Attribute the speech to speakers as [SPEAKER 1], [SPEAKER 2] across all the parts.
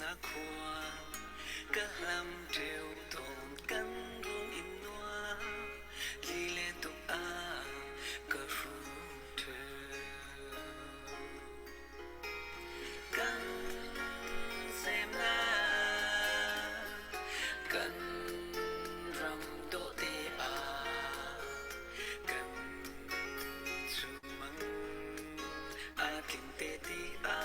[SPEAKER 1] na khua ka lam theo ton kan rung in noa li le tu a ka ru the kan sem na kan ram do te a kan su mang a kin te ti a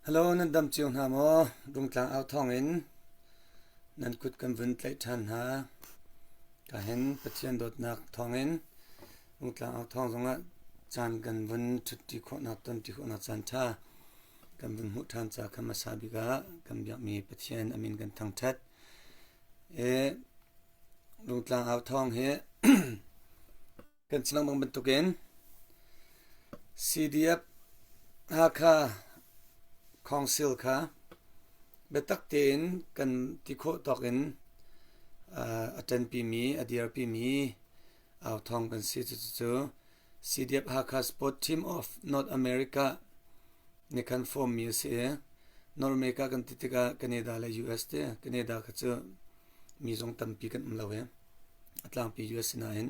[SPEAKER 2] Hello นันดำจิวหามอรุงกลางเอาทองอินนันกุดกันวินไลทันหากะเห็นปะเทียนดดนักทองอินรุงกลางเอาทองสงะจานกันวินทุติโคนาตันติโคนาจันทากันวินหุทานจากคำสาบิกะกันอยากมีปะเทียนอามินกันทั้งทัดรุง กลางอ่าวทองเฮ กันสิมังบันตุเกน CDF ฮาคาคองซิลค่ะเบตักเตนกันที่โคตอกเอ็นอาจารย์ปีมีอดีตปีมีอ่าวทองกันสิจุด CDF ฮาคาสปอร์ตทีมออฟนอร์ทอเมริกาในคันฟอร์มมีเสียนอร์ทอเมริกากันติดกับแคนาดาและ US เตแคนาดาก็จะมีสองตันปีกันมาแล้วอัตลางปี US น่ะเห็น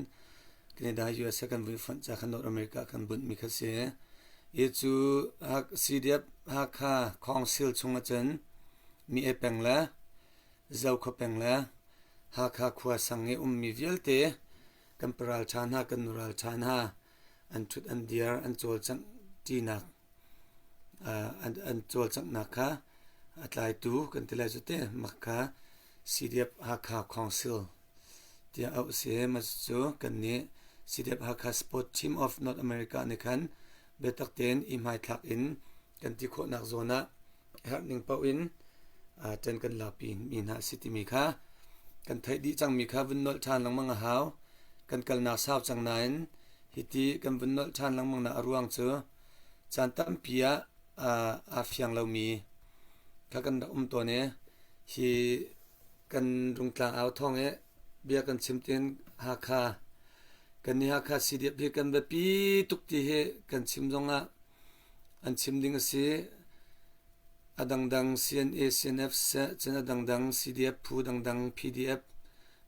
[SPEAKER 2] แคนาดา US กันวิฟันจากนอร์ทอเมริกากันบุญมีคัสเสียจูฮัก CDF ฮักคาคองซิลชงอาจารย์มีเอเป็งละเจ้าขเป็งละฮักคาขวาสังเกมีเวลเตกันปราลชานฮากันนุราลชานฮาอันชุดอันเดียร์อันโจลจังจีนักอันโจลจังนักค่ะอัตลายตูกันติลายจุดเตมักค่ะ CDF ฮักคาคองซิลที่เอาเสียมาจูกันนี้ CDF ฮักคาสปอร์ตทีมออฟนอร์ทอเมริกาในคันเบตักเตนอิมไฮทักอินกันที่โคนักโซนะฮักนิงเปาอินจันกันลาปีมีนาสิติมีค่ะกันไทยดีจังมีค่ะวินนอลชานลังมังหาวกันกัลนาสาวจังนายฮิติกันวินนอลชานลังมังนาอรวงเจอจันตัมปียอาฟยังเรามีค่ะกันตัวเนี่ยฮีกันรุงกลางอ่าวทองเบียกันชิมเตียนฮาคากันนี่ฮาคาซีเดียบกันแบบปีทุกทีเฮกันชิมจงอันชิมดิ้งสิดัง CNA CNF เสจนดัง CDF ผู้ดัง PDF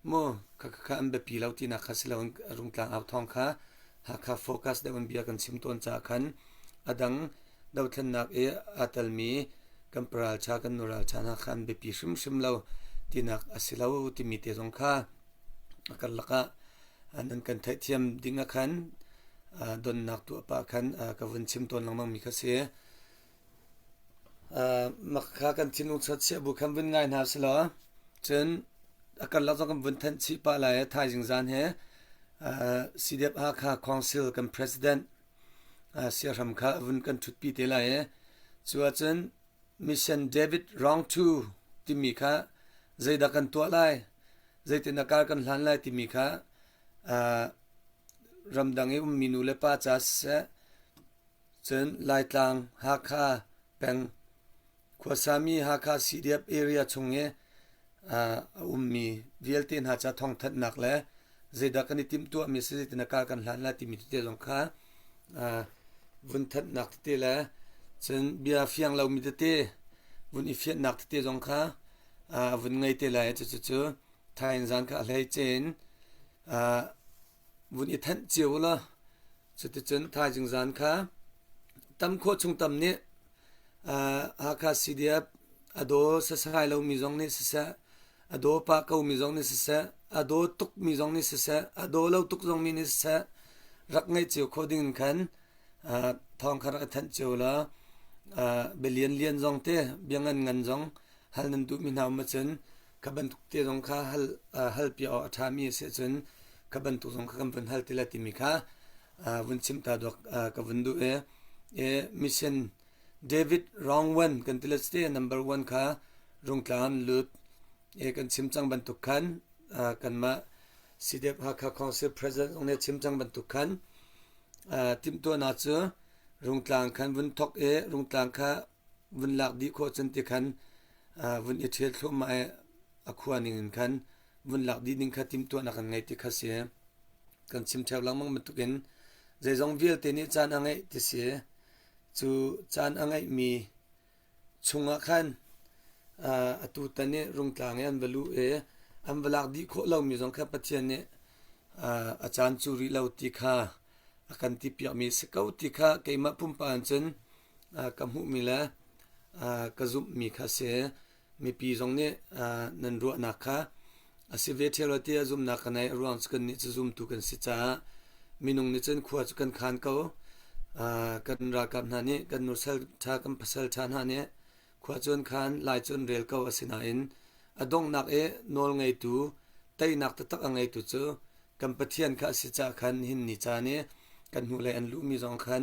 [SPEAKER 2] โมค่ะอันแบบปีเราที่นักสิเรารุงกลางอ่าวทองค่ะหากโฟกัสได้วันเบียกันชิมต้นจากขันดังดาวทันนักอัตลมีกันปราลชากันนุราลชานักขันแบบปีชิมเราที่นักสิเราที่มีเตจงค่ะกันละก็อันนั้นกันไทยเทียมดิ้งขันดนนักตัวปะขันกับวันชิมต้นลังมังมีคเสียมักค่ากันที่นุ่งชัดเสียบุคคลวันง่ายนะสิล่ะจนกันเราต้องกันวันทันชีปะอะไรไทยจึงจานเฮCDF ฮาคาคองซิลกัน President เสียรำค่าวันกันชุดปีเตลัยส่วนจนมิชชั่นเดวิดรองทูที่มีค่าใจดักกันตัวไล่ใจตินักการกันหลานไล่ที่มีค่ารำดังมีนูเลป้าจัสเสจนไล่ตางฮาคาเป็งขวาสามีฮาคา CDF area ชงมีเวลตินหาจะท่องทัดหนักแล้วใจดักกันติมตัวมีสิตินักการกันหลานไล่ที่มีที่เจงค่าวันทัดหนักที่แล้วจนเบียฟียงเรามีที่วันอีฟียงหนักที่จงค่าวันไงที่แล้วจะไทยจานก็อะไรเจนวันอีทันเจียวละจะจนไทยจึงจานค่ะตั้มโคชงตั้มเนี่ยฮาคาซีเดียบอโดสสายเรามีจงเนี่ยสสะอโดปากเขามีจงเนี่ยสสะอโดตุกมีจงเนี่ยสสะอโดเราตุกจงมีเนี่ยสสะรักไงเจียวโคดิ้งขันทองคารักทันเจียวละเบลียนจงเตะเบียงเงินจงฮัลนันตุมินาวมาจนกับบันทุกเตะจงค่ะฮัลปีเอาทามีเสียจนกับบันทุกจงค่ะกับบันฮัลติละติมิค่ะวันชิมตาดอกกับวันดูมิชชั่นเดวิดรองวันกันติละสเตย์นัมเบอร์วันค่ะรงกลางลุดกันชิมจังบันทุกขันกันมาCDF ฮาคาคองซิล President องเนี่ยชิมจังบันทุกขันทีมตัวนาเจอรงกลางขันวันทอกรงกลางค่ะวันหลักดีโคจันติขันวันเอเทลทุ่มมาอควานิงขันวันหลักดีนิงค่ะทีมตัวนักไงที่ข้าเสียกันชิมเช้าหลังมั่งบันทุกินใจจงวิลเตนี่จานอังไงที่เสียจูจานอังไงมีชงอาขันตูตันเนี่ยรงกลางอันบลูอันเวลาดีโคเรามีจงค่ะปัจจัยเนี่ยอาจารย์จูริเราติค่ะกันที่เปียมีสกาวติค่ะเกี่ยมาพุ่มปานจนกำหูมีละกระซุบมีค่ะเสียมีปีจงเนี่ยนันรัวนักค่ะสิเวทีเราที่ซุ่มนักในรอนสกันนี่จะซุ่มตุกันสิจ้ามีนงนี่จนขวดกันขานเขากันรักกันนั่นนี่กันนุสลชากันพัสลชานั่นนี่ขวดจนขานลายจนเรลเขาสินาอินดงนักนอลไงตูไตนักตะตักไงตูเจอกันปะเทียนค่ะสิจ้าขันหินนิจานี่กันหูเลยอันลุมีจงขัน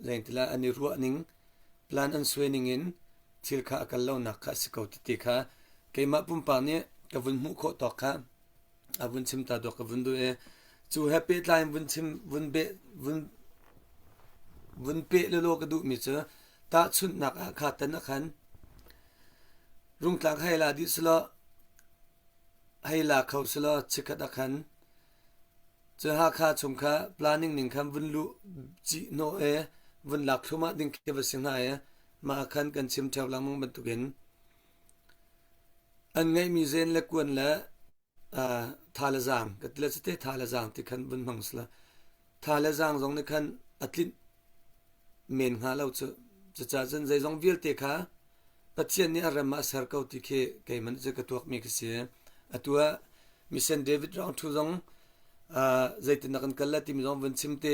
[SPEAKER 2] แรงที่ละอันนี้รัวนิงพลานอันสวยนิงอินทิลค่ะกันเล่านักค่ะสิเขาติดค่ะเกี่ยมาปุ่มปานนี้ กะวุนหมู่โคตอกค่ะอาวุนชิมตาดอกกะวุนดูจูแฮปปี้ไลน์วุนชิมวุนเบวุนเปะโลกะดุมิเจตาชุนนักอาคาตนะคันรุงตางให้ลาดิสลอให้ลาเขาสลอชิกะตะคันจะหาคาชงคา planning นิงคันวุนลุจิโนวุนลักทุมาดิงเควสิงหายมาคันกันชิมเจ้าลังมังบรรทุกเห็นอันไงมีเซนและกวนและทาลจางก็เลสเตทาลจางที่คันวุนมังสละทาลจางตรงนี้คันอัตลินเมนหาเราจะจันใจตรงวิลเตคาปัจจัยนี้อารามาสารเขาที่เคมันจะกระตัวมีกษีอัตัวมิเซนเดวิดรองทุจงใจตินักกันละที่มีตรงวันชิมเต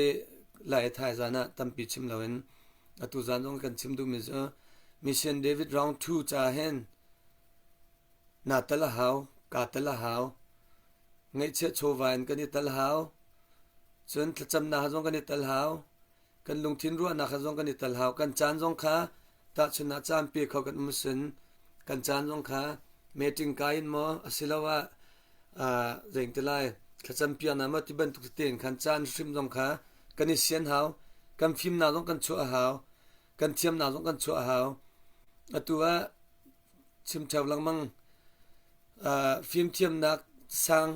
[SPEAKER 2] ลายท้ายจานะตั้มปีชิมแล้วอัตัวจานตรงกันชิมดูมิเซนเดวิดรองทูจ่าเห็นนาตละหาวกาตละหาวไงเชื่อโชวานกันนี่ตละหาวจนจำนาจงกันนี่ตละหาวกันลงทิ้นรัวนักจงกันนี่ตละหาวกันจานจงขาตาชนะจามปีเขากันมุสินกันจานจงขาเมติงกายนมอสิลาวะเร่งตะไลขจำเปียนามาที่บันทุกเตียนกันจานชิมจงขากันนี่เสียนหาวกันฟิมนาจงกันชัวหาวกันเทียมนาจงกันชัวหาวตัวชิมเจ้าลังมังฟิมเทียมนักสัง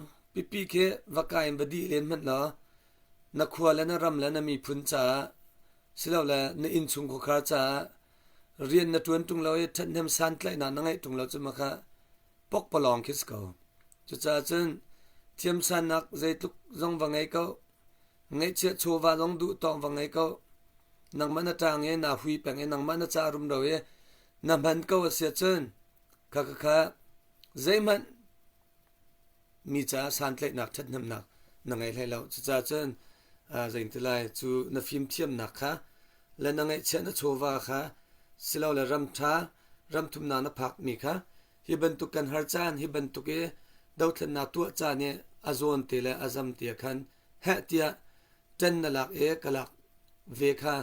[SPEAKER 2] ปีเควกายบดีเล่นมันเนาะนักขวาและนักรำและนักมีพุนจ่าสิลาวและนักอินชุงขคาจ่าเรียนนักตวนตุงเราทันเทมสันไกลนานนังไงตุงเราจะมาค่ะปกปลองคิสเขาจะจ่าจนเทียมสันนักใจตุกจงวังไงเขาไงเชื่อโชวาจงดูตองวังไงเขานังมันจางนาหุยแปงนังมันจารุมเรานังมันเขาเสียจนค่ะใจมันมีจ่าสันไกลนักทันเทมนักนังไงให้เราจะจ่าจนใจอินทลายจูนักฟิมเทียมนักค่ะและนังไงเชื่อนักโชวาค่ะสิลาวและรำช้ารำทุมนานะพักมีค่ะฮิบันตุกันฮาร์จานฮิบันตุเกดาวทนาตัวจานเนี่ยอาโซนเตเลอาซัมเตียคันเฮตียจันนลักกลักเวค่ะ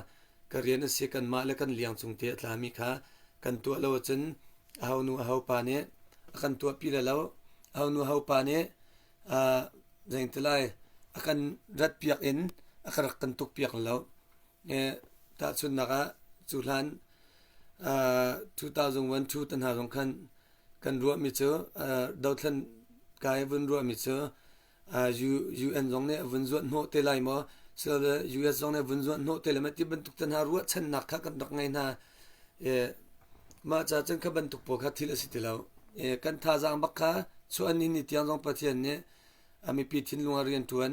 [SPEAKER 2] กเรียนสิกันมาและกันเลี้ยงจงเตียตลามีค่ะกันตัวเราจนเอานูเอาปาเนี่ยกันตัวปีละเราเอานูเอาปาเนี่ยใจอินทลายกันรัดเปียกอินกันรักกันตุกเปียกเราตาสุนนักจุลัน2001 ตันหาสงคันกันรัวมิเจอดาวทันกายวันรัวมิเจอUN จงเนี่ยวันจวนโนเตลัยมอเสลUS จงเนี่ยวันจวนโนเตลัยมาที่บรรทุกตันหารัวชันนักกันดักไงนะมาจากจังขับบรรทุกปกติละสิเตลากันท่าจางบักค่ะส่วนนี้นิตยาจงปะเทียนเนี่ยมีปีทินลุงเรียนทวน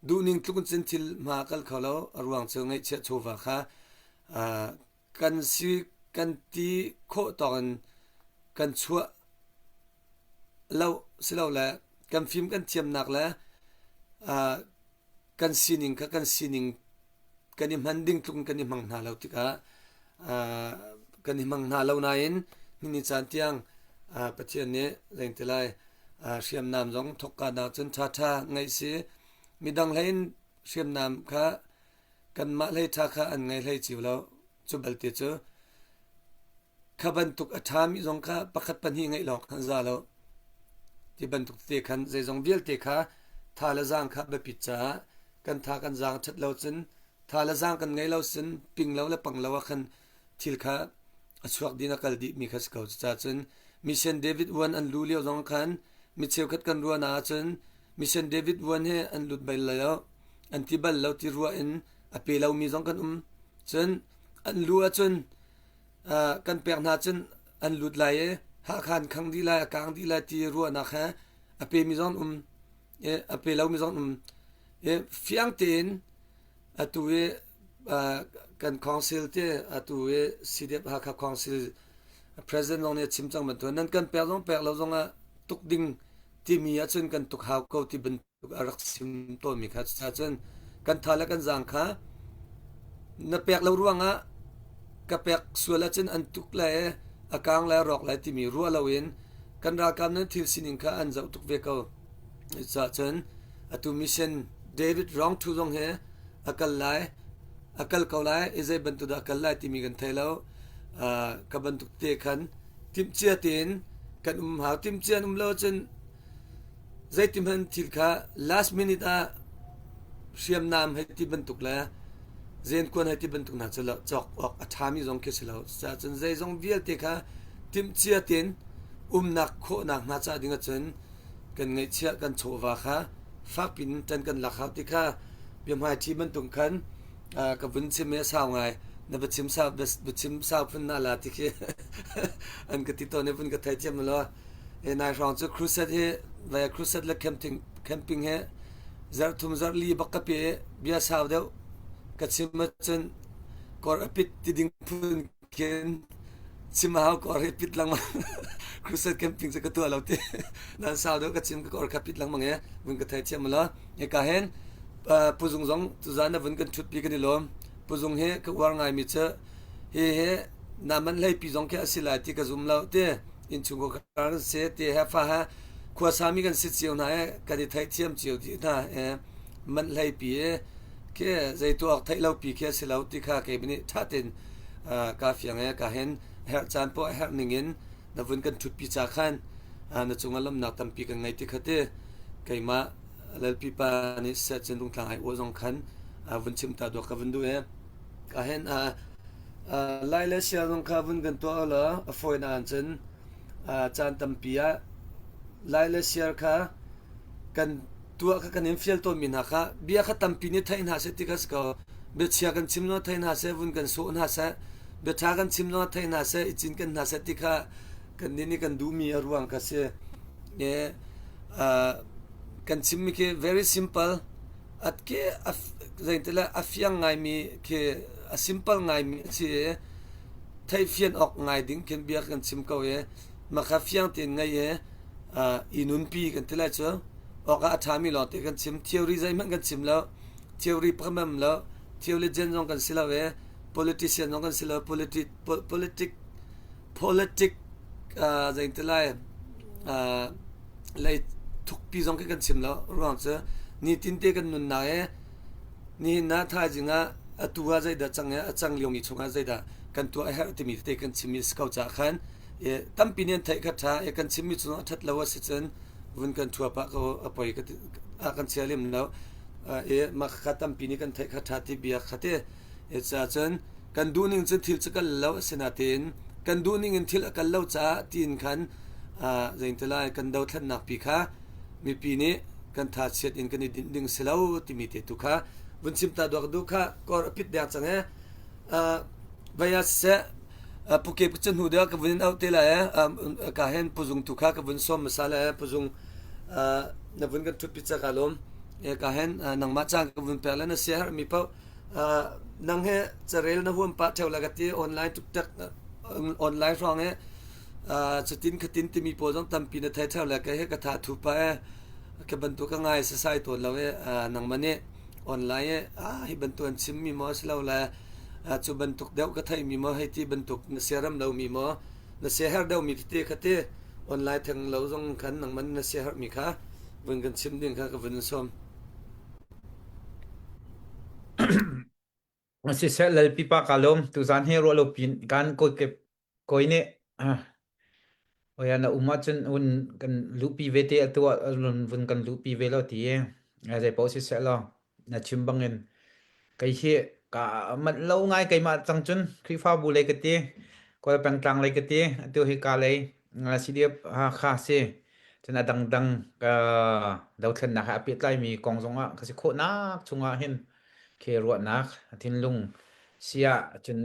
[SPEAKER 2] ดูนิ่งทุกคนเซนทิลมาคัลเขาแล้วรวงเชิงไงเชื่อโชวาค่ะกันซีกันตีโคตอนกันชัวเราสิเราแหละกันฟิล์มกันเทียมหนักแล้วกันซีนิงกันซีนิงกันนิมันดิ้งทุกกันนิมังนาเราติกะกันนิมังนาเรานายนี่จันเตียงประเทศนี้แรงที่ไรเชียมนามจงทกการดาวจนท่าไงสิมีดังเล่นเชียมนามค่ะกันมาเลยท่าค่ะอันไงเลยจิวเราจุบัลติเจอขบันทุกอัฐามิจงค่ะประคัดปัญหาไงหลอกขันซาเราที่บันทุกเตขันใจจงเวียลเตค่ะทาละจางค่ะแบบปิดจ้ากันทากันจางชัดเราจนทาละจางกันไงเราจนปิงเราและปังเราขันทิลค่ะสวัสดีนักดิมีขัดเก่าจ้าจนมิเชนเดวิดวันอันลูเลียวจงขันมิเชลขัดกันรัวนาจนมิเชนเดวิดวันเฮอันลุดไปแล้วอันที่บัลเราที่รัวอินอเปเรามีจงกันจนอันลัวจนกันเปียกนาจนอันหลุดไหลหาคันขังดีไลกลางดีไลที่รัวนักฮะอเปมีจอนอเปเรามีจอนฟียงเตนตัวกันคอนซิลเตตัวซีเดบหาคับคอนซิลpresident เนี่ยชิมจังมันตัวนั้นกันเปียกเราจงตุกดิ่งที่มีจนกันตุกหาวเขาที่เป็นตุกอารักซิมตัวมีค่ะจนกันทาและกันจางค่ะนับเปียกเราร่วงกับเปียกส่วนละจนอันตุกเลยอากางและรอกเลยที่มีรัวเราเองกันรากามนั้นที่สินิงค่ะอันจะตุกเวกเอาจนตุมิเชนเดวิดร้องทุจงเฮอากาลไลอากาลเขาไลอิเซบันตุดอากาลไลที่มีกันเทแล้วกับบันตุกเตคันทิมเจียตินกันหาทิมเจียนเราจน zai tim han thil kha last minute a siam nam hai ti bantuk la zen kon hai ti bantuk na chala chok ok athami jong ke silo sa chen zai jong vial te kha tim chia tin nak kho nak na cha dinga chen kan ngai chia kan chowa kha fa pin tan kan la kha ti kha biam hai ti bantuk khan ka bun chim me saw ngai na bachim sa bachim sa phun na la ti ke an ka ti to ne phun ka thai chem lo e nai rong chu crusade he via crusade la camping he zar thum zar li bakape bia saw deu ka chim chen kor apit ti ding phun ken chimao kor apit lang ma crusade camping se ka to lo te nan saw deu ka chim ka kor kapit lang mang he bun ka thai chem lo e ka hen puzung zong tu zana bun kan chut pi kan lom puzung he ka war ngai mi che he naman lai pi zong ke asila ti ka zum lo te in chungo kar se te ha fa ha khwa sami kan sit chiu na e ka di thai thiam chiu ti na e man lai pi e ke zai to ak thai lo pi ke se lo ti kha ke bini thatin ka fiang e ka hen her chan po her ningin na vun kan thut pi cha khan na chungalam na tam pi kan ngai ti khate kaima lal pi pa ni se chen dung thang ai o zong khan vun chim ta do ka vun du e ka hen lai le sia zong kha vun kan to la a foi na an chen chan tampia laila share kha kan tua kha kan infiel to min ha kha bia kha tampi ni thain ha se tikas ko be chia kan chimno thain ha se bun kan so na sa be tha kan chimno thain ha se ichin kan na se tikha kan ni kan du mi arwang ka se ye kan chimmi ke very simple at ke zaintela afyang ngai mi ke a simple ngai mi si thai fian ok ngai ding ken bia kan chim ko ye ma kha fiang tin ngai ye inun pi kan tela cho oka athami lo te kan chim theory zai man kan chim lo theory phamam lo theory gen jong kan sila we politician jong kan sila politic zai tela lai thuk pi jong kan chim lo rong cha ni tin te kan nun na e ni na tha jinga atuwa zai da chang ya achang lyong ni chunga zai da kan tu a her ti mi te kan chim is kau cha khan e tampinian thai kha tha e kan chimmi chu that lawa si chen vun kan thua pa ko apoi ka kan chalim no e ma kha tampini kan thai kha tha ti bia khate e cha chen kan du ning chen thil chakal law sinatin kan du ning in thil akal law cha tin khan zain tela kan daw thlan nak pi kha mi pi ni kan tha chet in kan ding selo ti mi te tu kha vun chim ta dok du kha kor pit da chang e vaya se puke puchen hu da ka vun out te la ka hen puzung tu kha ka vun som masala puzung na vun kan thut pizza kalom e ka hen nang ma chang ka vun pela na share mi pa nang he charel na hum pa theu la ga ti online tuk tak online rong e chatin khatin ti mi po jong tam pi na thai theu la ka he ka tha thu pa ka ban tu ka ngai sa sai to lawe nang mane online hi ban tu an chim mi mo slo la chu bantuk deu ka thai mi mo hai ti bantuk na seram lo mi mo na share deu mi ti khate online thang lo jong khan nang man na share mi kha vun kan chim ding kha ka vun som
[SPEAKER 3] si se lal pi pa kalom tu zan he ro lo pin kan ko ke koine oyana umachan un kan lupi vete atwa vun kan lupi velo ti e ai po si se lo na chimbangin kai he ka mat lo ngai kai ma changchun khri fa bu le ke ti ko pang tang le ke ti tu hi ka le si dia kha se chana dang ka dau thlan na ha pi tlai mi kong zonga ka si kho na chunga hin ke ro nak thin lung sia chun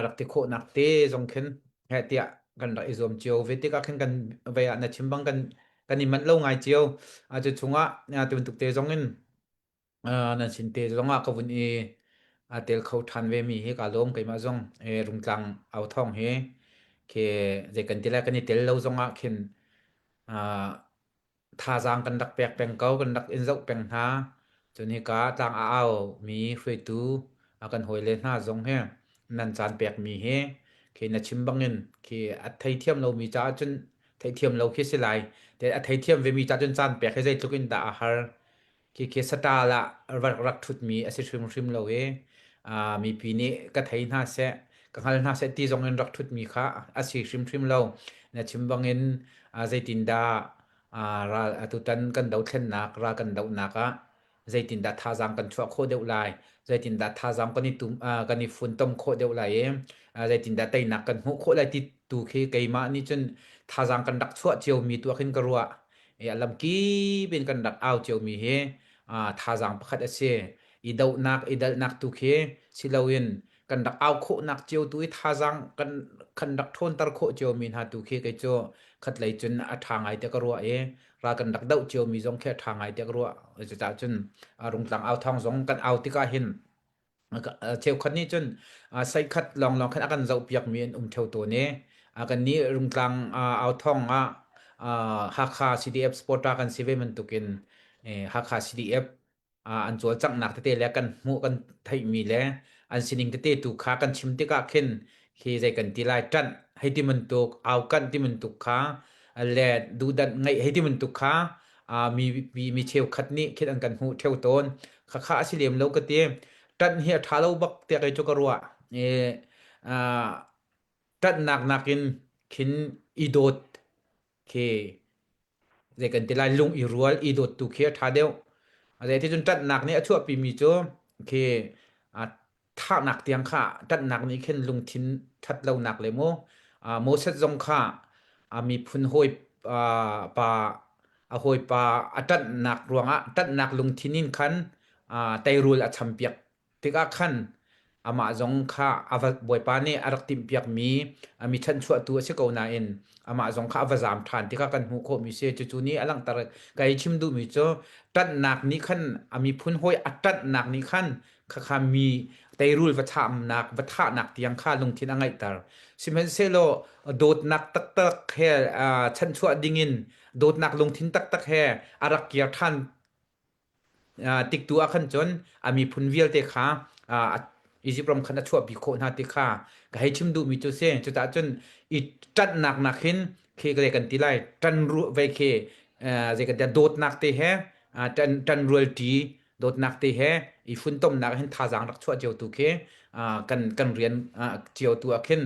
[SPEAKER 3] rakti kho nak te zong khen he tia kan ra izom chiu veti ka khen kan veya na chimbang kan ni man lo ngai chiu a chu chunga tu tuk te zong in na sin te zonga ka bun e tel khau than ve mi he ka lom kai ma zong e rungtlang au thong he ke je kan tila kan ni tel lo zonga khen tha jang kan dak pek peng kau kan dak in zau peng ha chun hi ka tang ao mi hrui tu akan hoile na zong he nan chan pek mi he ke na chimbangin ke a thai thiam lo mi cha chun thai thiam lo khi silai te a thai thiam ve mi cha chun chan pek he zai thukin da har ke sata la rak thut mi ase shrim lo e mi pi ni ka thai na se ka hal na se ti zong en rak thut mi kha ase shrim lo na chimbangin zai tin da ra tu tan kan dau thlen nak ra kan dau naka zaitin da tha jang kan chwa kho deu lai zaitin da tha jang kan ni tum kan ni fun tom kho deu lai zaitin da tai nak kan hu kho lai ti tu khe keima ni chun tha jang kan dak chwa chiu mi tu khin karwa alam ki bin kan dak au chiu mi he tha jang pakhat ase i dau nak i dal nak tu khe silawin kan dak au kho nak chiu tu i tha jang kan dak thon tar kho chiu min ha tu khe ke cho khat lai chun a thangai te karwa ra kan dak dau chiu mi jong khe thangai te karwa cha chun rung tlang au thong jong kan au ti ka hin cheu khat ni chun sai khat long khat akan zau piak mi en theu to ne kan ni rung tlang au thong hakha CDF sporta kan sive man tukin hakha CDF an chol chang nak te le kan mu kan thai mi le an sining te tu kha kan chim te ka khen khi jai kan ti lai tan hai ti man tuk au kan ti man tuk kha le du dan ngai hai ti man tuk kha mi cheu khat ni khit an kan hu theu ton kha asilem lo ka te tan hi tha lo bak te kai chokarwa tan nakin khin idot ke jai kan ti lai lung i rual idot tu khe tha deu ale ti chun tan nak ni achua pi mi cho ke tha nak tiang kha tan nak ni khen lung thin that lo nak le mo set jong kha mi phun hoi pa hoi pa atan nak ruanga tan nak lung thinin khan tai rul a champiak tika khan ama jong kha awa boy pa ni arak tim piak mi mi than chua tu se ko na en ama jong kha awa jam than tika kan hu kho mi se chu ni alang tar kai chim du mi cho tan nak ni khan ami phun hoi atat nak ni khan kha mi tai rul wa tham nak wa tha nak tiang kha lung thin angai tar simen selo dot nak tak he chan chua dingin dot nak lung thin tak he arak kia than tik tu akhan chon ami phun vial te kha Isiprom khana chua bi kho na ti kha ka hai chim du mi chu se chu ta chun I tat nak hin khe gre kan ti lai tan ru ve khe je ka dot nak te he tan rual ti dot nak te he I fun tom nak hin tha jang rak chua cheu tu khe kan rian cheu tu akhin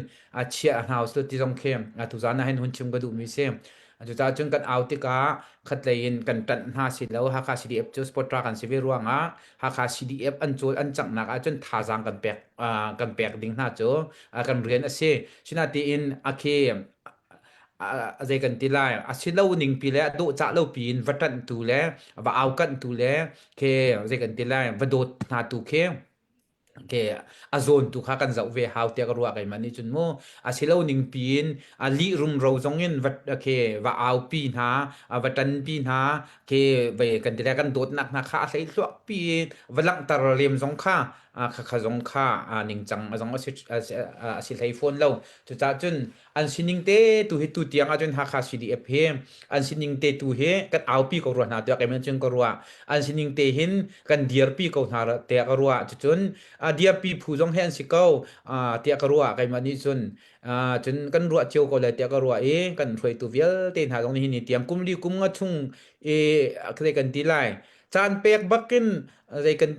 [SPEAKER 3] chia house ti jong khe tu jana hin hun chim ga du mi se chu ta chun kan out ti ka khat lein kan tan ha si lo ha kha CDF chu sport tra kan sive ruanga ha kha CDF an chol an chang nak chun tha jang kan pek ding na cho kan rian ase china ti in akhe zai kan ti lai asilo ning pi le do cha lo pin vatan tu le wa au kan tu le ke zai kan ti lai va dot na tu ke ke azon tu kha kan zau ve how te ka ruwa kai mani chun mo asilo ning pin ali rum ro zongin vat ke wa au pin ha vatan pin ha ke ve kan ti kan dot nak na kha sai suak pin walang tar lem zong kha kha zong kha ning chang zong asil hai phone lo chu cha chun an sining te tu hi tu tiang a chun ha kha CDF he an sining te tu he kan au pi ko ro na te ka men chun ko ro an sining te hin kan diar pi ko na te ka ro chun dia pi phu jong hen si ko te ka ro kai mani chun chun kan ro cheu ko le te ka ro kan throi tu vial te na jong ni ni tiam kum li kum nga chung kre kan ti lai chan pek bakin zai kan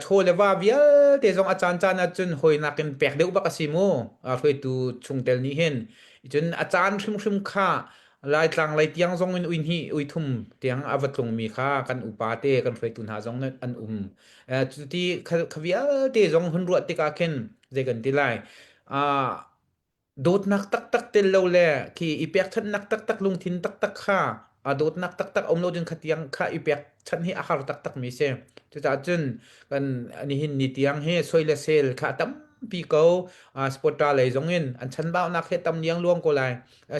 [SPEAKER 3] chole wa vial te jong achan chun hoi na kin pek deu ba kasimo throi tu chung tel ni hen chun achan khrim kha lai tlang lai tiang jong in uin hi ui thum tiang avatlung mi kha kan upa te kan throi tu na jong an chu ti khavial te jong hun ruat te ka khen zai kan ti lai dot nak tak tel lo le ki ipek than nak tak lung thin tak kha dot nak tak om lo din khatiang kha ipek chan hi ahar tak mi se chu ta chun kan ani hin ni tiang he soile sel kha tam pi ko sporta le jongin an chan ba nak he tam niang luang ko lai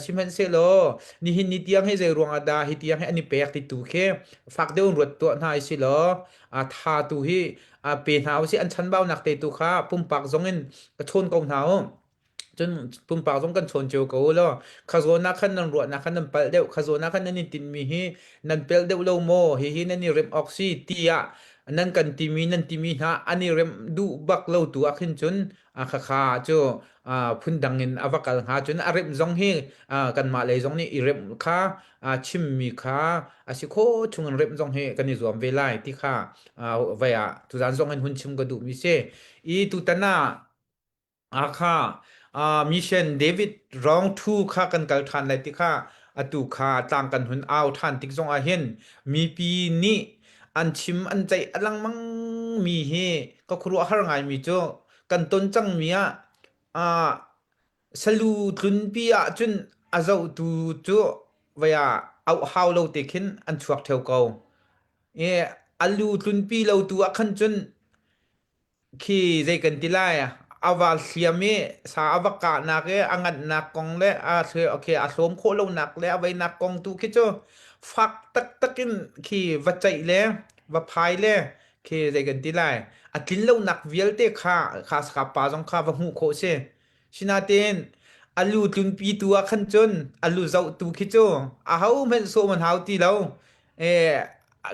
[SPEAKER 3] simen se lo ni hin ni tiang he je ruang ada hi tiang he ani pek ti tu khe fak deun rut to na si lo tha tu hi pe hau si an chan ba nak te tu kha pum pak jongin ka thon ko hauจนปุ่มปากต้องกันชนเจียวกูแล้วขจรนักขันนันรัวนักขันนันเปลเดียวขจรนักขันนันนี่ตินมีฮีนันเปลเดียวโลโมฮีนันนี่เรมออกซิตียนันกันติมีฮะอันนี้เรมดูบักเล่าตัวขึ้นจนข้าจ้พุ่นดังเงินอวกาศหาจนเรมจงฮีกันมาเลยจงนี่เรมข้าชิมมีข้าสิโคชุงเรมจงฮีกันนี่รวมเวลาที่ข้าเวียตุจานจงเงินหุ่นชิมก็ดูมิเซอีตุตันาข้ามิเชนเดวิดร้องทูค่ากันกัลทันไลติค่า อตุคาต่างกันหุนอ้าวท่านติกซงอาเห็นมีปีนี้อันชิมอันใจอลังมังมีเฮก็ครัวหารไงมีโจกันต้นจังมีสลูทุนปีจุนอาเจ้าตูโจว่าเอาฮาวเราติคินอันชวกเทวเกาอาลูทุนปีเราตัวขันจุนคีใจกันติลายอาวาเสียมีสาอวกาศนักอังัดนักกองและโอเคอาสมโคเรานักและเอาไว้นักกองตูคิดโจฟักตักกินคีวัจใจแล้วว่าพายแล้วคีใจกันติลายกินเรานักเวียลเตข้าสกปาจงข้าว่าหูโคเซชินาเตนอาลูทุนปีตัวขันจนอาลูเจ้าตูคิดโจเฮามันโซมันเฮาตีเรา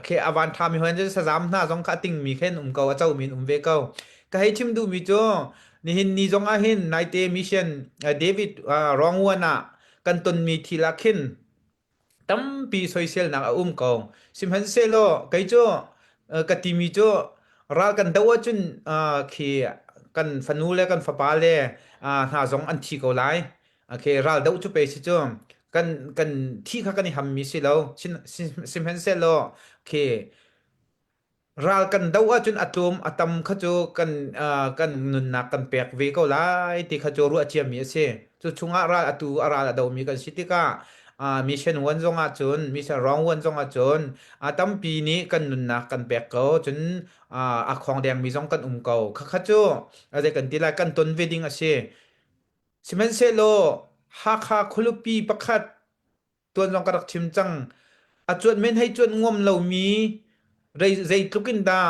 [SPEAKER 3] เคอวันทามีเฮนจะสามหน้าจงขาติงมีแค่เกาเจ้ามีเวเกาก็ให้ชิมดูมีโจนี่เห็นนี่จงอาเห็นนายเตมิเชนเดวิดรองวัวน่ะกันตนมีทีละขินตั้มปีโซเชียลนักเกาสิมหันเซโลไกโจกติมีโจรากันดาวจุนคีกันฟันูเลกันฟาปาเลหาจงอันที่เกาไลเคราดาวจุเปสิโจกันที่ข้ากันทำมีสิแล้วสิมหันเซโลเครากันดาวจุนอัตมขจกันนุนนักกันเปียกเวก็ไล่ที่ขจรัวเชียมีเสจุชุงอาราดาวมีกันสิติกามีเช่นวันจงจุนมีเช่นร้องวันจงจุนตั้มปีนี้กันนุนนักกันเปียกก็จนของแดงมีจงกันเก่าขจอะไรกันที่ไรกันต้นเวดิ้งเสสิมันเซโลฮักคุลุปีประคัดตัวจงกระดักชิมจังจวนเม่นให้จวนงวมเรามีใจทุกินดา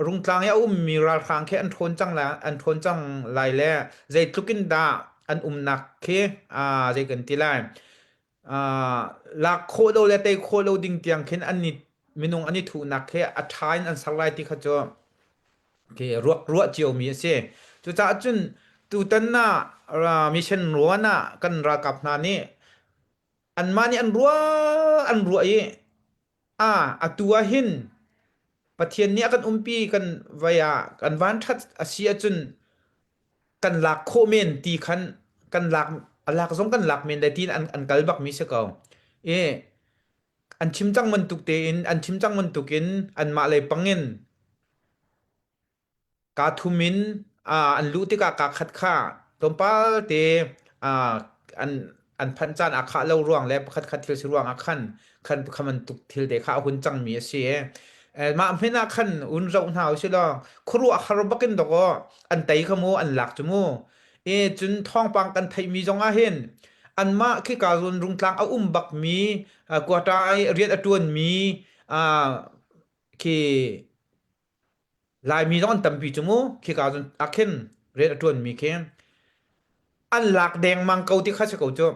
[SPEAKER 3] รุงกลางยามีราคางแค่อันทนจังละอันทนจังลายแล้วใจทุกินดาอันนักเคใจกันที่ไรลักโคโลเลเตโคโลดิงเตียงเข็นอันนี้มินุงอันนี้ถูกนักแค่อัฐานอันสักลายที่เขาจะเครัวเจียวมีเสียจุดจ้าจุนตูตันน่ะมิเช่นรัวน่ะกันรากับนานี่อันมานี่อันรัวตัวหินปะเทียนเนี่ยกันปีกันวายกันวันทัดอาเซียจุนกันหลักโคเมนตีคันกันหลักสงกันหลักเมนได้ที่อันกัลบักมิเสกเอาอันชิมจังมันตุกเตอินอันชิมจังมันตุกินอันมาเลยปังเงินกาทุมินอันรู้ที่กาขัดข้าตรงป้าเตอันพันจานอาคาเล่าร่วงแล้วขัดทิลสิร่วงอาคันคันมันตุกทิลเดข้าหุ่นจังมีเสียมาไม่น่าขันอุ่นเราหนาวใช่หรอครัวคารบกินดอกอันไตขโมอันหลักจมูจนท้องปังกันไทยมีจงอาเห็นอันมาคือการรุงกลางเอาบักมีกว่าตายเรียนอตวนมีคือลายมีจงอันตั้มปีจมูคือการอาเข็นเรียนอตวนมีเข้มอันหลักแดงมังเกาที่ข้าจะเกาจบ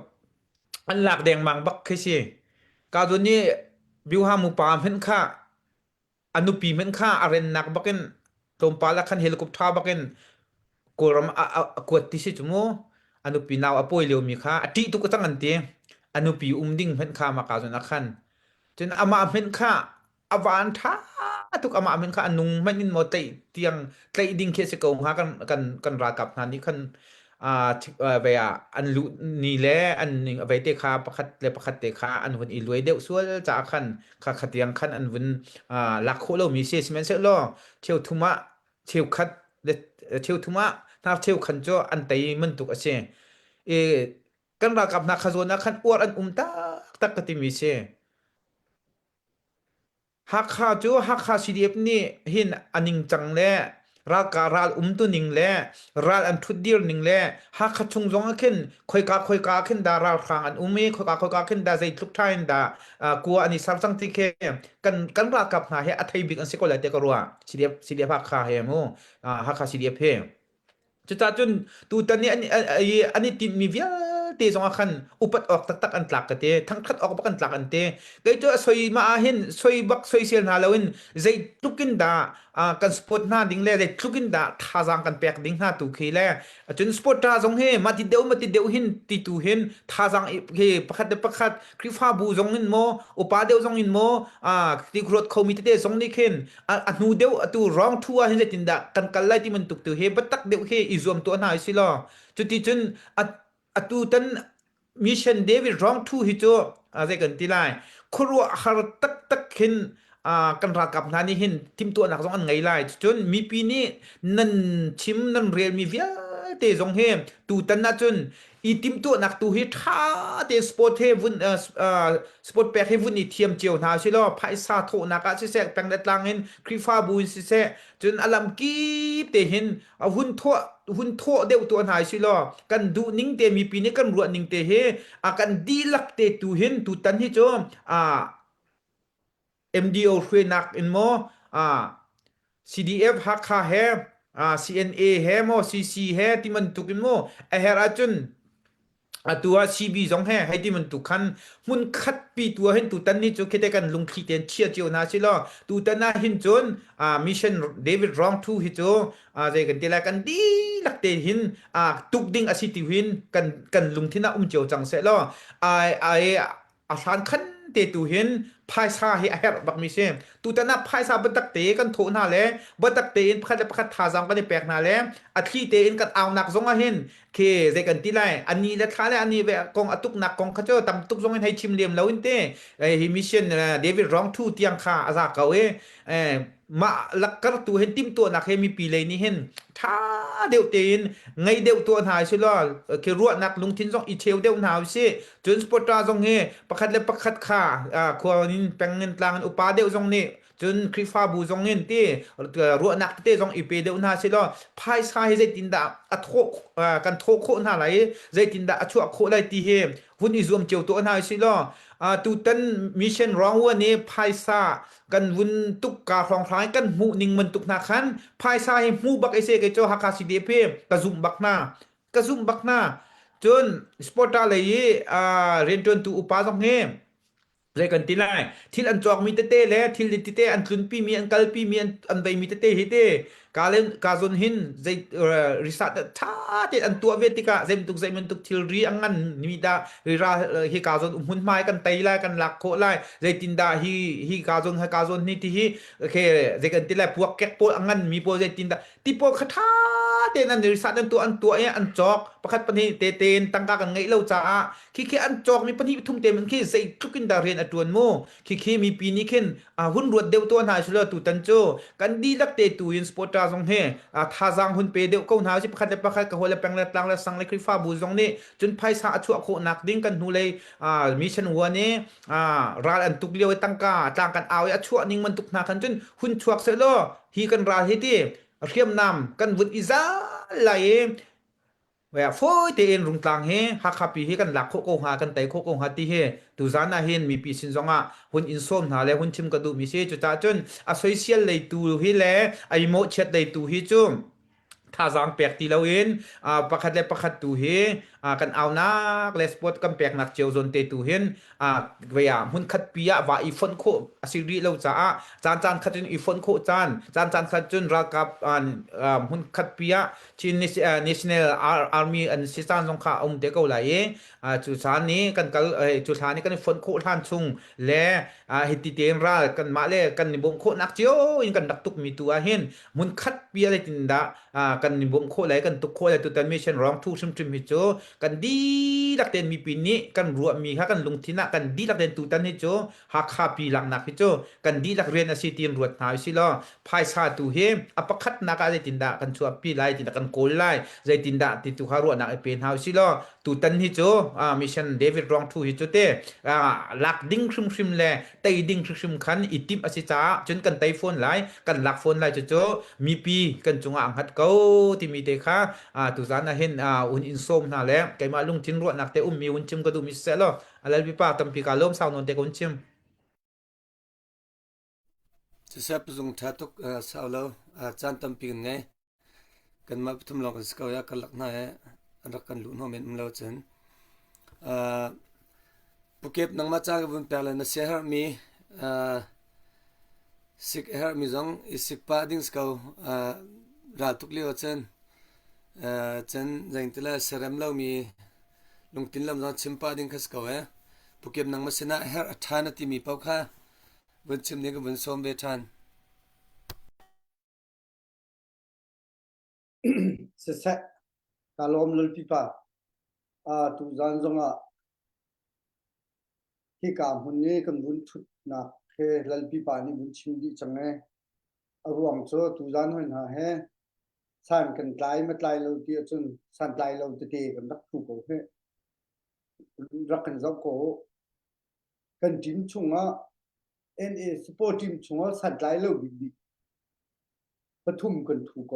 [SPEAKER 3] อันหลักแดงมังบักคือสิการนี้บิวฮามุปามเห็นข้าอนุปีเห็นข้าอาเรนนักบักเก็นตรงปาละคันเฮลิคอปเตอร์บักเก็นกรมกวดที่สิจุโมอนุปีนาวอป่วยเลียวมีข้าที่ตุกตั้งอันเตียอนุปีดิ่งเห็นข้ามาการนักขันจนอามาเห็นข้าอวานท่าทุกอามาเห็นข้าอนุงไม่นินโมเตเตียงเตดิ่งเคสเกงหากันรากับนันนี้ขันเวียอันลุนี่แหละอันนึงเวเตคาประคัดและประคัดเตคาอันวันอีรวยเดียวส่วนจากขันขัดยังขันอันวันลักโคเรามีเสียสมันเสลอเที่ยวทุมะเที่ยวขัดเที่ยวทุมะถ้าเที่ยวขันจ่ออันไตมันตุกเสียกันรากับนักขจรนักขันอวดอันตักกติมีเสียหักขาจ่อหักขาสีเดียบนี่เห็นอันนิงจังแลราการาลตุนิงแลราลอันทุดเดียร์นิงแลหักขชงจงอาเข็นคอยกาเข็นดาราครางอันมีคอยกาเข็นดาใจทุกท่านดากลัวอันนี้สัมสังติเคกันรากับหาเฮอัทยบิกอันสิกอลเตกรัวสีเดียบหักขาเฮมูหักขาสีเดียบเฮจุดตาจุนตูตันนี้อันนี้ติมีเวียเตจงอาคันอุปัตออกตักอันตลักกันเตทั้งคัดออกบักอันตลักอันเตไกจ่อสวยมาเห็นสวยบักสวยเสียนาลาวินใจทุกินดากันสปอร์ตหน้าดิ่งเล่ใจทุกินดาท่าจังกันแปกดิ่งหน้าตุคีเล่จนสปอร์ตท่าจงเฮมาติเดียวหินติตูหินท่าจังเฮประคัดคริฟ้าบูจงหินโมอุปาเดียวจงหินโมติกรดเขามีเตจงนี่เข็นอันนูเดียวตูร้องทัวเห็นใจตินดากันไล่ที่มันตุกตูเฮบัตักเดียวเฮอีรวมตัวหน้าสิล่ะจุดที่จนตูตันมิเชนเดวิดร้องทูฮิโจ ze kan tilai khurwa har tak tak hin kan rakap na ni hin tim tu nak zong an ngai lai chun mi pi ni nan chim nan real mi via te zong he tu tan na chun i tim tu nak tu hi tha te sport he vun sport pek he vun ni thiam chiao na si lo phai sa tho na ka si sek pang dat lang hin krifa buin si se chun alam ki te hin hun tho deu tu an hai si lo kan du ning te mi pi ni kan ruat ning te he kan di lak te tu hin tu tan hi cho MDO khwe nak in mo CDF hakha he CNA he mo CC he ti man tukin mo a her achun atua CB zong he hai ti man tu khan mun khat pi tua hin tu tan ni chu khete kan lung khi ten chia chiu na si lo tu tan na hin chun mission David Wrong 2 hi chu je kan tela kan di lak te hin tuk ding asiti hin kan lung thina chiu chang se lo ai asan khan te tu hin phai sa hi a her bak mi se tu ta na phai sa batak te kan tho na le batak te in pakhat tha jam kan pek na le athi te in kan aw nak zong a hin ke je kan ti lai ani le kha le ani ve kong atuk nak kong kha cho tam tuk zong in hai chim lem lo in te hi mission David Wrong 2 tiang kha aza ka we ma lakkar tu hen tim to nak he mi pi le ni hen tha deu te in ngai deu to hai si lo ke ruat nak lung thin zong i theu deu na si chun sport ra zong he pakhat le pakhat kha khwanin pengen tlang upa deu zong ni chun krifa bu zong nin ti ruat nak te zong i pe deu na si lo phai sa he je tin da atho kan tho kho na lai je tin da achu kho lai ti he hun i zum cheu to na si lo tu tan mission Wrong wa ni phai sa kan vun tuk ka khong khlai kan mu ning man tuk na khan phai sa he mu bak ese ke cho hakha si de pe ka zum bak na chun sporta le yi ren ton tu upa zong he le kan tilai thil an chok mi te le thil ti te an thlun pi mi an kal pi mi an bei mi te hi te kalen ka zon hin zai risat tha te an tua vetika zem tuk thil ri angan mi da ra hi ka zon hun mai kan tai lai kan lak kho lai zai tin da hi ka zon ni ti hi ke zai kan tilai puak kek po angan mi po zai tin da ti po khatha te nan risat an tua an chok pakhat pani te ten tangka kan ngai lo cha ki an chok mi pani thum te man ki zai tukin da ren atun mo ki mi pi ni khen hun ruat deu to na chula tu tan cho kan di lak te tu in sport ta zong he tha jang hun pe deu ko na si pakhat ka hole pang la tlang la sang le krifa bu zong ni chun phai sa achu kho nak ding kan hu le mission 1 ni ral an tuk leo tangka tlang kan aw achu ning man tuk na kan chun hun chuak se lo hi kan ra hi ti riam nam kan vut iza laiว่าฟอยเตนรุงตางเฮฮักคาปีเฮกันหลักโคโกหากันไตโคโกหาติเฮตุจานาเฮนมีปีสินซองหุ่นอินส้มหาและหุ่นชิมกระดูมีเซจุตาจนโซเชียลเลยตูเฮแลไอโมเช็ดเลยตูเฮจุมถ้าจางแปลกตีเราเองประคัดและประคัดตูเฮกันเอานักเลสปอร์ตกันแปลกนักเจียวจนเตตูเห็นเวียหุ่นคัดปียว่าอีฟอนโคสิริเราจะจานคัดจนอีฟอนโคจานคัดจนรากับหุ่นคัดปียที่ National Army อันสิสานสงครามเด็กเอาไหลจุดานนี้กันจุดานนี้กันฟอนโคท่านซุงและฮิติเตนรากันมาเลกันนิบมโคนักเจียวอินกันดักตุกมีตัวเห็นหุ่นคัดปียอะไรตินดากันนิบมโคไหลกันตุกโคไหลตุตันมิชชั่นร้องทูชิมฮิโจกันดีลักเตนมีปีนี้กันรัวมีค่ะกันลงทินะกันดีลักเตนตุตันฮิโจหักคาปีหลังนักฮิโจกันดีลักเรียนอาศิตินรวดหายสิล้อภายซาตูเฮอปคัดนักอะไรตินดากันชัวปีไลตินดากันโกลไลใจตินดาติตุฮารวนักเป็นหายสิล้อตุตันฮิโจมิชชั่นเดวิดรองทูฮิโจเตลักดิ้งครึมแลไตดิ้งครึมคันอิติมอาศิจาจนกันไตโฟนไลกันลักโฟนไลโจมีปีกันจงอ่างหัดเก้าที่มีเตค่ะตุจานะเห็นอุนอินส้มนะแล้วไกมาลุงจินรวดนักเตมีอุนชิมก็ดูมิเสลออะไรปิปาตัมปิกาลมสาวนนเตกุนชิม
[SPEAKER 2] จะเสพซุงทัตุกสาวเราจานตัมปิกไงกันมาทุมลองกันสกาวกันลักหน้าอันรักกันลุ้นหัวเม็ดเราเจนปุเก็บนังมาจากบุญแปลเลยนะเสียหามีสิกหามีจงอิสิกปาดิ้งสกาวราตุกเลี้ยวเจนจันจังตละเสรมเรามีลงตินลำจอนชิมปาดิ้งคัสกาวปุเก็บนังมาเสนาเฮร์ทานที่มีเป้าค่ะวันชิมนี้ก็วันส้มเบทาน
[SPEAKER 4] เสะกาลอมลปิปาตุจานจง ที่กามหุ่นนี้กันบุญชุดหนักเฮลัลปีปานี่บุญชิมดีจังไงรวมโซตุจานหุ่นหาเฮสานกันไกลมาไกลเราเดียวจนสานไกลเราจะเตะกันรักถูกเฮรักกันจับโกกันทีมชงอ่ะ NA สปอร์ตทีมชงอ่ะสานไกลเราบิดปทุมกันถูกโก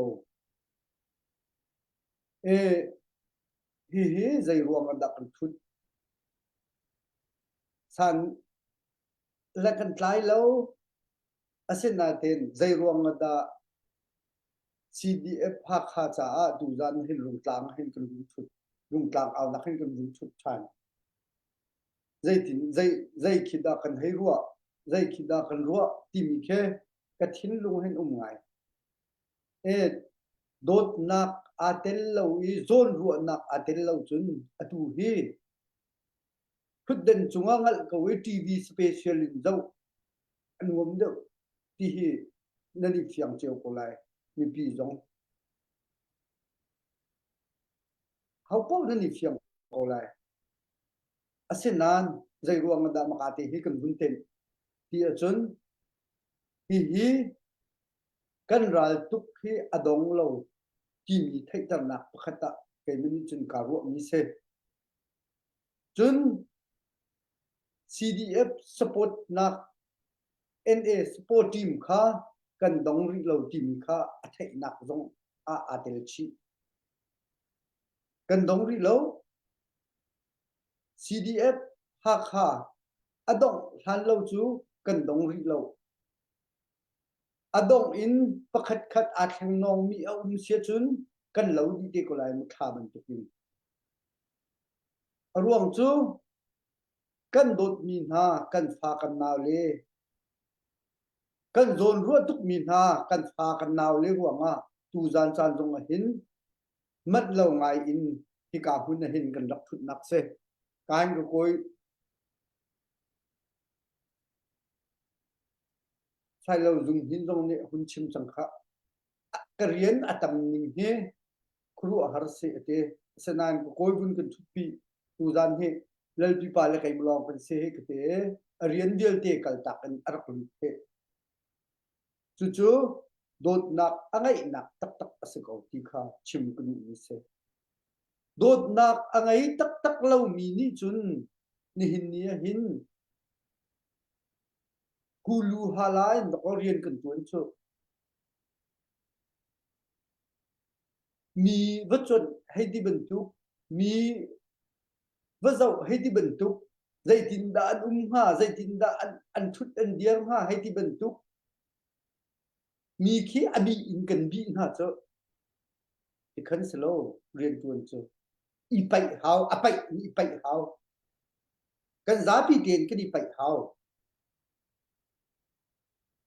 [SPEAKER 4] เฮใจรวมกันดักกันชุดสานและกันไกลแล้วอาเซนาเทนใจรวมกันดา CDF ภาคขาจ้าดูจานเห็นลุงกลางเห็นกันบุญชุดลุงกลางเอานักเห็นกันบุญชุดชันใจคิดดากันให้รัวใจคิดดากันรัวที่มีแค่กระทิ้นลุงเห็นไงโดดนักอาเตลเราอีโซนรัวนักอาเตลเราจนอดูฮีพุดเดินจงงัลก็เวทีวีสเปเชียลลินเจ้าอันวมเด้อที่ฮีนั่นอีเสียงเจียวก็ไลมีปีจงเขาป้อนั่นอีเสียงก็ไลอาเซนานใจรวมกันดามากาติฮีกันบุญเต็นที่จนฮีกันรัลตุกฮีอดงเราที่มีไทยตระหนักประคตะเกมินิจนการวมีเซจน CDF support นัก NA support team ค่ะกันดงริเราทีมค่ะอัฐินักจงอาเตลชีกันดงริเรา CDF ฮักค่ะอดงทันเราจูกันดงริเราอดงอินประคัดคัดอาแข่งนองมีเอาเสียจุนกันเราดีเด็กก็ไล่มุขามันตุกินรวมจูกันโดดมีนากันฟ้ากันนาวเลกันโซนรัวทุกมีนากันฟ้ากันนาวเลหัวงาตูจานจานจงเห็นมัดเราไงอินที่กาหุ่นเห็นกันรักทุกนักเสการก็คอยใช่เราจุงหินตรงนี้หุ่นชิมสังขะกเรียนอัตมนิงเฮครูอาหารเสเตสนานก็คอยบุญกันทุกปีตูจานเฮลลปีปาเลกัยมลองเป็นเสกเตเรียนเดียลเตกัลตักกันอรักลุเตจู่ๆโดดนักอะไรนักตักๆสกาวที่ข้าชิมกันนี่เสโดดนักอะไรตักๆเรามีนี่จุนนี่หินนี่หินกูรูฮาลายนักเรียนกันตัวนี้มีวัจจุให้ที่บรรทุกมีวัจจุให้ที่บรรทุกใจตินดาอันห้าใจตินดาอันชุดอันเดียร์ห้าให้ที่บรรทุกมีขี้อบีอินกันบีน่าจะที่ขันสโลเรียนตัวนี้อีไปหาวอไปอีไปหาวกันซาปีเตียนกันอีไปหาว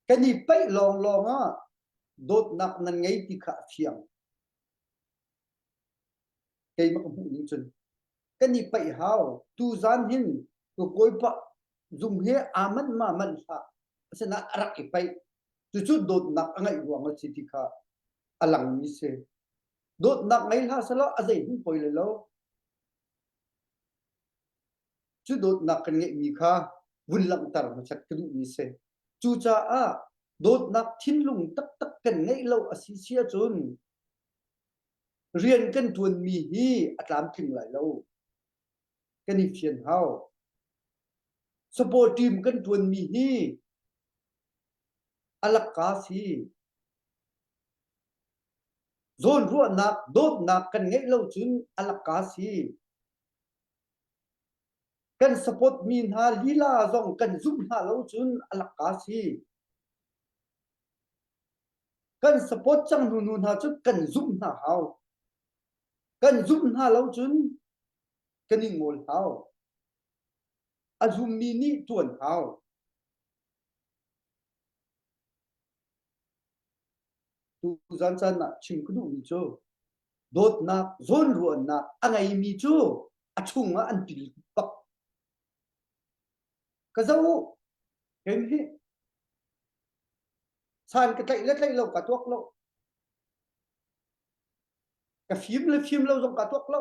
[SPEAKER 4] กันอีไปลองอ่ะโดดนักนั่นไงที่ข้าเทียงเกยมักพูดนี่จนกันอีไปหาวตูจานหินก็คอยปะจุ่มเฮอามันมามันฟะฉะนั้นรักอีไปจู่ๆโดดนักอะไรหัวมันสิที่ข้าอลังนี่เสโดดนักไงล่ะสละอะไรหุ่นปล่อยเลยแล้วจู่โดดนักกันเงี้ยมีข้าวุ่นลังตามาชักกระดูกนี่เสจู่จ้าโดดนักทิ้นลุงตักกันไงเราอาศิเสียจนเรียนกันทวนมีฮีอัตลามถึงหลายเรากันนี่เพียนเฮาสปอร์ตทีมกันทวนมีฮีอลักกาซีโซนรัวนักโดดนักกันไงเราจุนอลักกาซีกันสปอร์ตมีนาลีลาซองกันซุ่มหาเราจุนอลักกาซีกันสปอร์ตจังนูนหาจุนกันซุ่มหาเฮากันซุ่มหาเราจุนกันนิงโลเฮาอาซุมมีนี่ตวนเฮาตูจันจันนะชิมกดูมีโจโดดนักโซนรัวนักอะไรมีโจอาชุงอันปิลปักก็จะวูเห็นไหมสานกระไตเล็กๆเรากระทวกเรากระฟิล์มเราส่งกระทวกเรา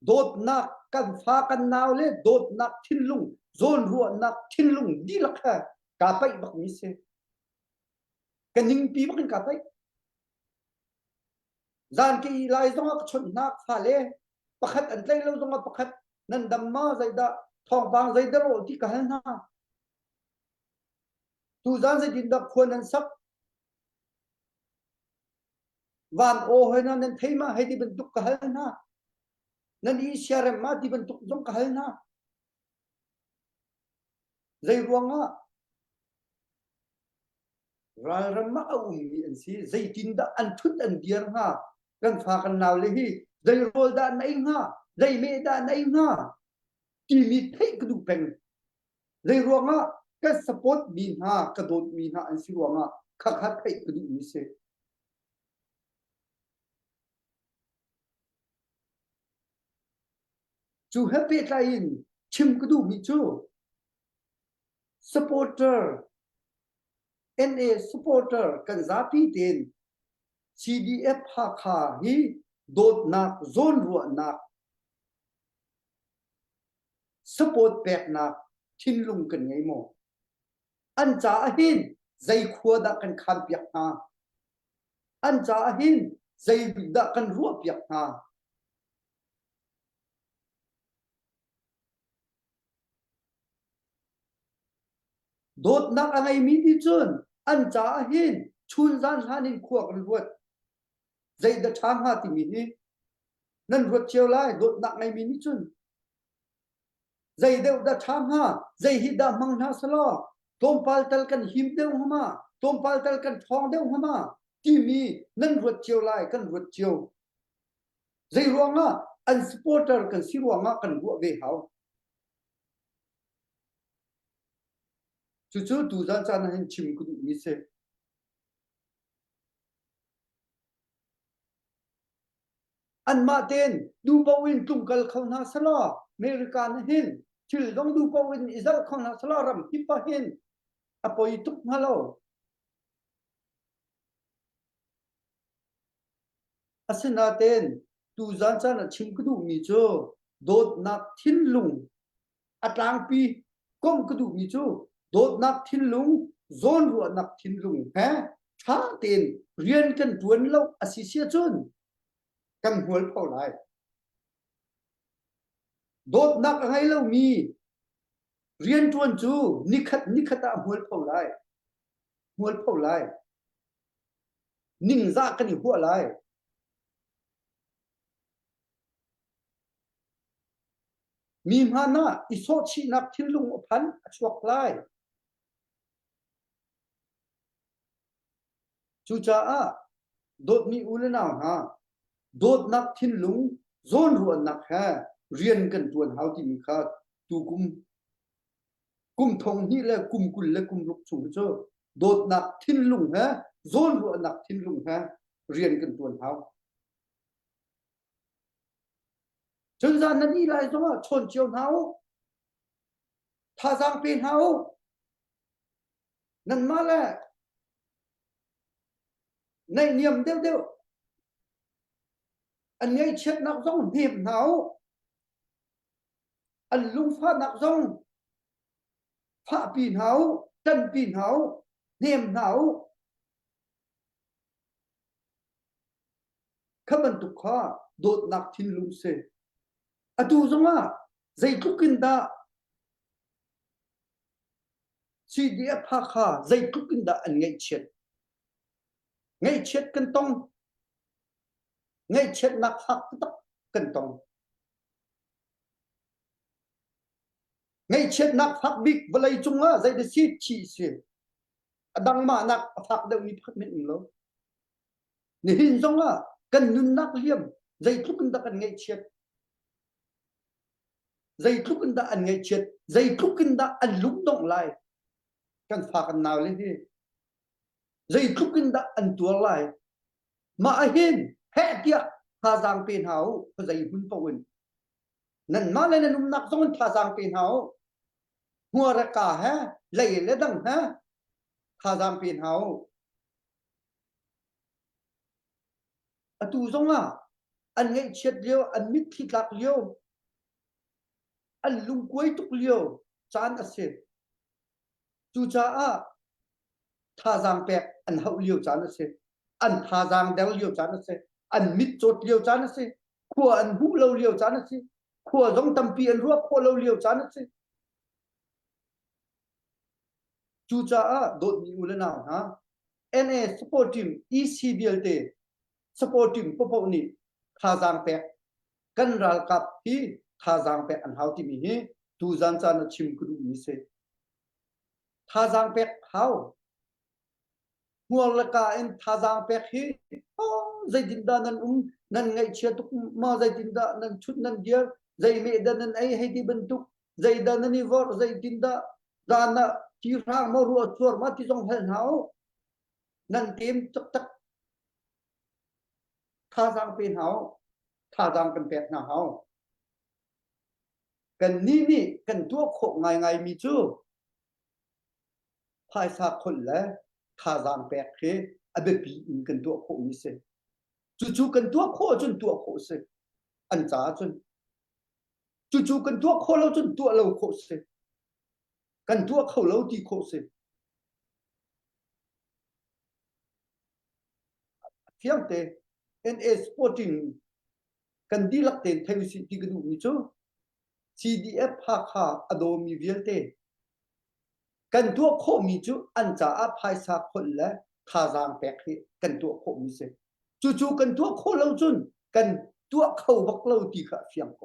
[SPEAKER 4] โดดนักกันฟ้ากันนาวเลยโดดนักทินลุงโซนรัวนักทินลุงดีละค่ะกาไปบักมิเซกันยิงปีบักกาไปจานกีลายซงชนนักฟ้าเลยประคัดอันไตเราซงประคัดนันดัมมาใจดาทองบางใจดาโรที่กันนะตูจานใจดินดักควรนั้นสักวันโอให้นั้นเทมาให้ที่บรรทุกกันนะนั่นอีเชียร์มาที่บรรทุกจงกันนะใจรวงอ่ะรารมาเอามีอันซีใจดินดาอันทุดอันเดียร์ฮะกันฟ้ากันนาวเลยฮีใจโรดาไหนฮะใจเมดาไหนฮะที่มีเทกดูเป็นใจรวงอ่ะก็สปอร์ตมีฮะกระโดดมีฮะอันซีรวงอ่ะขัดเทกดูมีเซจูเฮปปี้ไลน์ชิมกระดูมีจูสปอร์เตอร์ NA supporter กันซาปีเตน CDF ภาคาฮีโดดนักโซนรัวนักสปอร์ตแปกนักทินลุงกันไงโมอันจ่าหินใจขัวดักกันคันเปียกหาอันจ่าหินใจดักกันรัวเปียกหาโดดนักอะไรมีที่จนอันจ่าหินชุนซานฮานินขัวกันรวดใจเดทางหาที่มีนี่นั่นรวดเชียวไล่โดดนักไงมีนี่จนใจเดวดาทางหาใจฮิดามังนาสลอตมปาลตัลกันหิมเดวหมาตมปาลตัลกันทองเดวหมาที่มีนั่นรวดเชียวไล่กันรวดเชียวใจรวงอ่ะอันสปอร์เตอร์กันสิรวงอ่ะกันรัวเวหาจู่ๆดูจานๆให้ชิมกุดมิเซอันมาเตนดูปวินตุงกัลเขานาสลาอเมริกันหินชิลต้องดูปวินอิสราเอลเขานาสลารำฮิปะหินอปอยตุกมาโลอาสนาเตนดูจานๆชิมกุดมิโจโดดนักทินลุงอัตลางปีก้มกุดมิโจโดดนักทินลุงโซนรัวนักทินลุงฮะท้าเตนเรียนกันดวนเล่าอาศิเซียจนกันหัวเท่าไรโดดนักอะไรเล่ามีเรียนดวนจูนิคัตาหัวเท่าไรนิ่งซากันหัวไรมีมานะอิโซชีนักทินลุงอพันชวกไลจูจ้าโดดมีอุลนาฮะโดดนักทินลุงโซนรัวนักฮะเรียนกันตวนเฮาที่มีค่าตูกุมทงนี่และกุมกุลและกุมลุกสูงเจ้าโดดนักทินลุงฮะโซนรัวนักทินลุงฮะเรียนกันตวนเฮาจนจานนั้นนี่ไรซะชนเจียวเฮาท่าสังเป็นเฮานั่นมาแล้วในเนียมเดียวอันนี้เช็ดนักซ่องเนียมเฮาอันลุงฟ้านักซ่องพระปีนเฮาจันปีนเฮาเนียมเฮาขบันตุกาโดดนักทินลุงเซอดูซะว่าใจทุกินดาซีเดียพาคาใจทุกินดาอันไงเช็ดกันต้องไงเช็ดนักฟักกันต้องไงเช็ดนักฟักบิ๊กเวลาจุงอ่ะใจเดซีชีเสียดังมานักฟักเดี๋ยวมีพักนิดนึงแล้วนี่หินจงอ่ะกันนุนนักเลี่ยมใจทุกินดากันไงเช็ดใจทุกินดาอันไงเช็ดใจทุกินดาอันลุกดงไล่กันฟักกันนาวเลยที่ใจทุกินดาอันตัวไล่มาเห็นแพ้เดียทาจางเป็นเฮาก็ใจหุ่นปวินนั่นมาเลยนุ่มนักส่งทาจางเป็นเฮาหัวระกาฮะเลยเลดังฮะทาจางเป็นเฮาอตูซงอ่ะ อันไงเช็ดเลียวอันมิดที่ลักเลียวอันลุงกวยตุกเลียวจานอาเซจูจาอาทาจางแปกอันเฮาเลียวจานอาเซอันทาจางเดลเลียวจานอาเซอันมิดโจดเลียวจานอาเซขัวอันหูเราเลียวจานอาเซขัวจงตำปีอันรัวขัวเราเลียวจานอาเซจูจาอาโดดมีอุลนาฮะ NA support team ECBL เต support team ปปนี่ทาจางแปกกันรัลกับที่ทาจางแปกอันเฮาที่มีฮีตูจันจานชิมกรุมีเซทาจางแปกเฮาหัวละกาเอ็นทาจางแปกฮีใจดินดานันนั่นไงเชียตุกมาใจดินดานันชุดนันเดียร์ใจเมดานันไอให้ที่บรรทุกใจดานันนี่วอร์ใจดินดาดานะที่ร่างมารัวชัวร์มาที่จงเห็นเฮานั่นเต็มจักทาจางเป็นเฮาทาจางกันแปกหน้าเฮากันนี่กันตัวโคไงมีจูภายสาคนและทาจางแปกเคอเบปีอินกันตัวโคมีเซจู่ๆกันตัวโคจนตัวโคเซอันจ๋าจนจู่ๆกันตัวโคเราจนตัวเราโคเซกันตัวเขาเราที่โคเซเทียมเต NA Sporting กันดีลักเตนเทวิสิที่กระดูมีจูCDF ภาคาอโดมีเวียลเตกันตัวโคมีจูอันจะอาภายสาคนและทาจางแปกกันตัวโคมีเสจู่ๆกันตัวโคเราจุนกันตัวเขาบักเราที่ขาเฟียงโก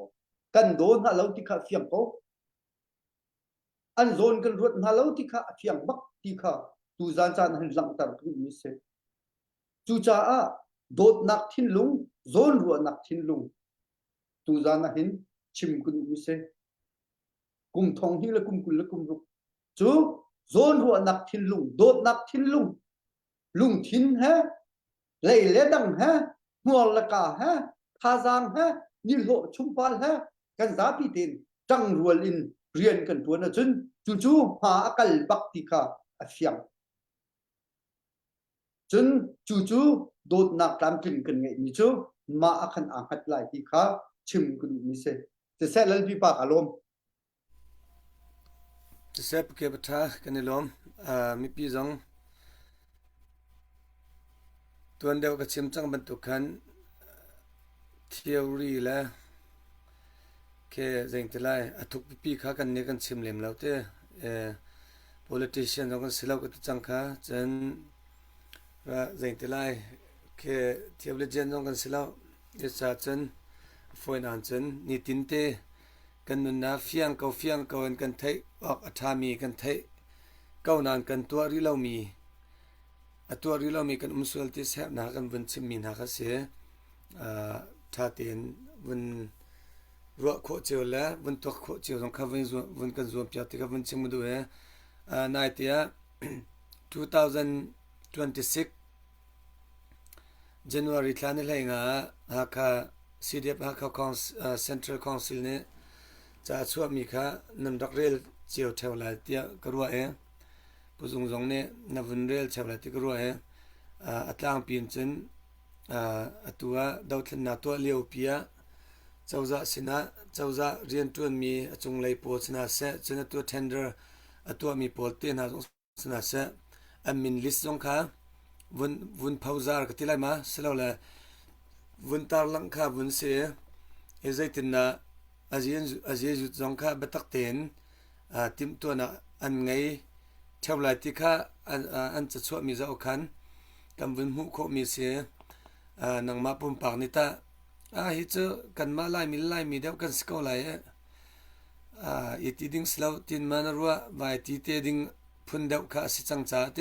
[SPEAKER 4] กันโดนหาเราที่ขาเฟียงโกอันโซนกันรถหาเราที่ขาเฟียงบักที่ขาตูจานหันหลังตารกมีเสจู่จ้าโดดนักทินลุงโซนรัวนักทินลุงตูจานหินชิมกุนมิเซกุมทองหิละกุมกุลละกุมรุกจูโซนรัวนักทินลุงโดดนักทินลุงลุงทินฮะเลยเลดังฮะหัวละกาฮะทาจางฮะนิโลชุมพาลฮะกันซาปีตินจังรัวลินเรียนกันตัวนะจุนจู่ๆหาอักลบักติกาอเฟียงจนจู่ๆโดดนักตามกินกันไงมีจูมาอัคันอาหัดไหลที่ขาชิมกุนมิเซจะเสร็จแล้วพี่ปากอารมณ์
[SPEAKER 2] จะเสร็จเก็บท่ากันนี่ลมมีพี่จงตัวเดียวกับชิมจังบรรทุกคันtheory และแค่เรื่องที่ไรทุกปีข้ากันเนี่ยกันชิมเล่มแล้วเต้politician ต้องกันสิเราก็จังค่ะจนว่าเรื่องที่ไรแค่ theologian ต้องกันสิเราจะสาจนฝอยนานจนนี่ตินเตกันนุนนาเฟียงเกากันไทยออกอัฐามีกันไทยเก้านานกันตัวริเรามีตัวริเรามีกันสวลที่แสบนากันวันชิมมีนาคเสียท่าเตียนวันรัวโคเจียวแล้ววันตัวโคเจียวต้องข้าวันกันรวมพิจารณาวันชิมดูนายเตีย2026 January ท่านนี่เลยฮะค่ะ CDF ฮะค่ะCentral Council เนี่ยจะช่วยมีค่ะนำดักเรลเจียวเท่าไรเตียกรัวผู้ทรงเนี่ยนำวันเรลเท่าไรเตียกรัวอัตลางปีนจนตัวดาวทนาตัวเลี้ยวเปียเจ้าจะสินะเจ้าจะเรียนตัวมีจงเลยโพสนาเสจนตัว tender ตัวมีโพลเตนาจงสนาเสมินลิสต์จงค่ะวันพาวซาร์กที่ไรมาเสร็จแล้ววันตาลังค่ะวันเสียใจตินะอาเจียจุดจงค่ะบัตักเต็นทิมตัวน่ะอันไงเท่าไรที่ค่ะอันจะช่วยมีเจ้าคันกำวันหูโคมีเสียนังมาปุ่มปากนิตาฮิตกันมาไล่มีเดียวกันสกอไล่อีทีดิ้งสลาวตินมานรัววายทีเตดิ้งพุ่นเดียวค่ะสิจังจ้าเต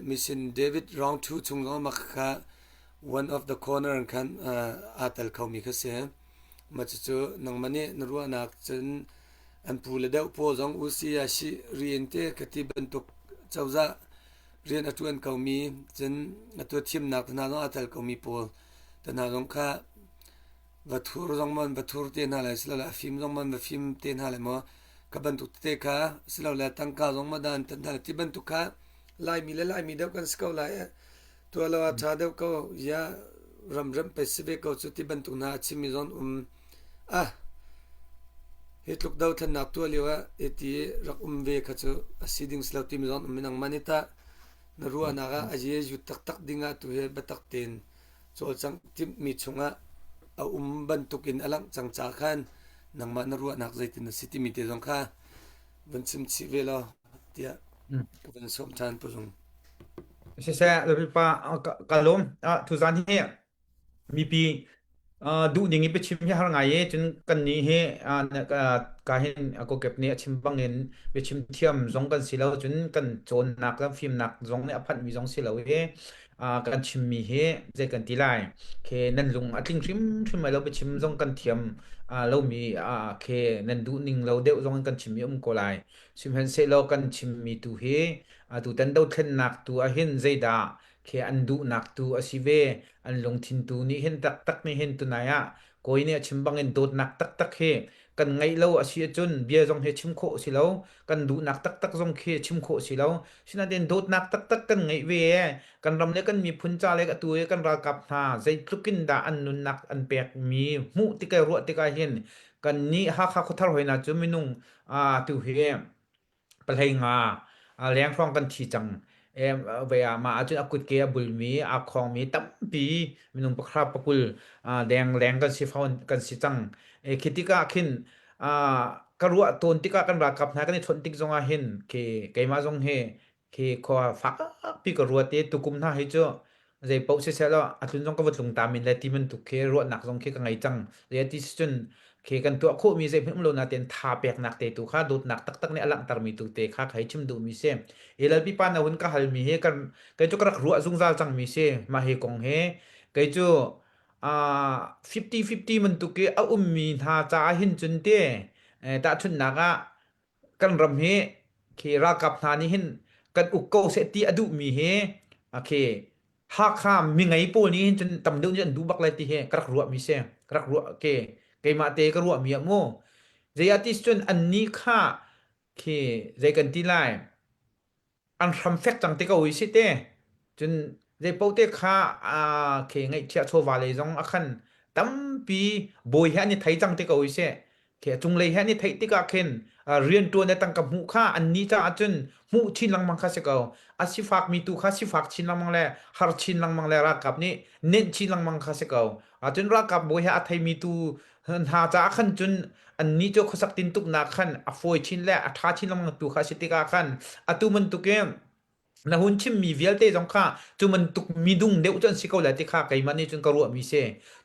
[SPEAKER 2] มิสินเดวิดรองทูจงเอามาค่ะ one of the corner กันอาตัลเขามีค่ะเสียมาจู่นังมันเนี่ยนรัวนักจนอันพูดเดียวพอจงอุสิยาชิเรียนเตกที่บรรทุกเจ้าจ้าเรียนตัวเขามีจนตัวทีมนักนาโนอาตัลเขามีพอแต่นาโนค่ะวัตถุจงมันวัตถุเตียนอะไรสิละฟิล์มจงมันฟิล์มเตียนอะไรมั้งกับบรรทุกเตะค่ะสิละตั้งค่าจงมาดันแต่ที่บรรทุกค่ะไล่มีเดียวกันสกอไล่ตัวเราชาเดียวก็ยา râm pe sive ko chu ti ban tu na chimi zon het luk dau than nak tu lewa eti rak ve kha chu asiding slau ti mi zon minang manita na ruwa na ga aje ju tak dinga tu he batak ten chol chang tim mi chunga a ban tukin alang chang cha khan nangma na ruwa nak zaitin city mi te zong kha ban chim chi vela tia ban som chan pu zong
[SPEAKER 3] se le pa kalom tu zan he mi pi du ding pe chim ya har ngai chun kan ni he ka hin ko kep ni chim bangin be chim thiam zong kan silo chun kan chon nak la film nak zong ne aphat mi zong silo he kan chim mi he je kan ti lai ke nan lung atling trim mai lo be chim zong kan thiam lo mi ke nan du ning lo deu zong kan chim mi ko lai sim han se lo kan chim mi tu he tu tan do then nak tu a hin zeida ke an du nak tu asive an long thin tu ni hen tak ni hen tu na ya koi ne chimbang en dot nak tak he kan ngai lo asi chun bia jong he chim kho si lo kan du nak tak jong khe chim kho si lo sina den dot nak tak kan ngai ve kan ram le kan mi phun cha le ka tu kan ra kap na zai tlukin da an nun nak an pek mi mu ti kai ro ti kai hen kan ni ha kha khothar hoina chu minung tu he palhai nga leng phong kan thi chang ve ma achun akut ke bulmi akhong mi tampi minung pakra pakul deng leng kan si faun kan si chang khitika khin karua ton tika kan ra kap na kan thon tik zonga hin ke keima zong he ke kho fa pi karua te tukum na he cho je pau se se lo atun jong ka watlung ta min le ti men tu ke ro nak jong ke ka ngai chang le ti chun ke kan tu kho mi je phim lo na ten tha pek nak te tu kha dut nak tak ne alang tar mi tu te kha khai chim du mi se elal pi pa na hun ka hal mi he kan kai chu krak ruwa zung zal chang mi se ma he kong he kai chu 50-50 มันตุเกอมีทาจาหินจุนเตตาชุนนากะกันรำเฮเครากับทานี่หินกันอุกโกเสตีอดุมีเฮโอเคหากข้ามมีไงปูนี่จนตำดึงจนดูบักไลติเฮกรักรัวมีเซกรักรัวโอเคไกมาเตกรัวมีอะโมเจยติสจนอันนี้ค่าเคเจกันติไลอันทำเฟกจังเตกวิสิเตจนเจปเตค่าเคไงเทียโชวาเลยจงอันตั้มปีบอยแฮนี่ไทยจังเตกวิเซเคจุงเลยแฮนี่ไทยติกาเคนเรียนตัวในตั้งกับหูค่าอันนี้จะจนหูชินลังมังคาเสกเอาอาศิฟักมีตุค่าศิฟักชินลังมังแลหาชินลังมังแลรักกับนี่เน้นชินลังมังคาเสกเอาจนรักกับบอยแฮไทยมีตุหาจะขันจนอันนี้จะขสักตินตุกนักขันอฟอยชินแลอัฐาชินลังมังตุค่าสิติกาขันอตุมันตุเกมนะหุ่นชิมมีเวลเตจงค่าจุมันตุกมีดุงเดวจนสิเขาแลติค่าไกมันนี่จนกระรัวมีเซ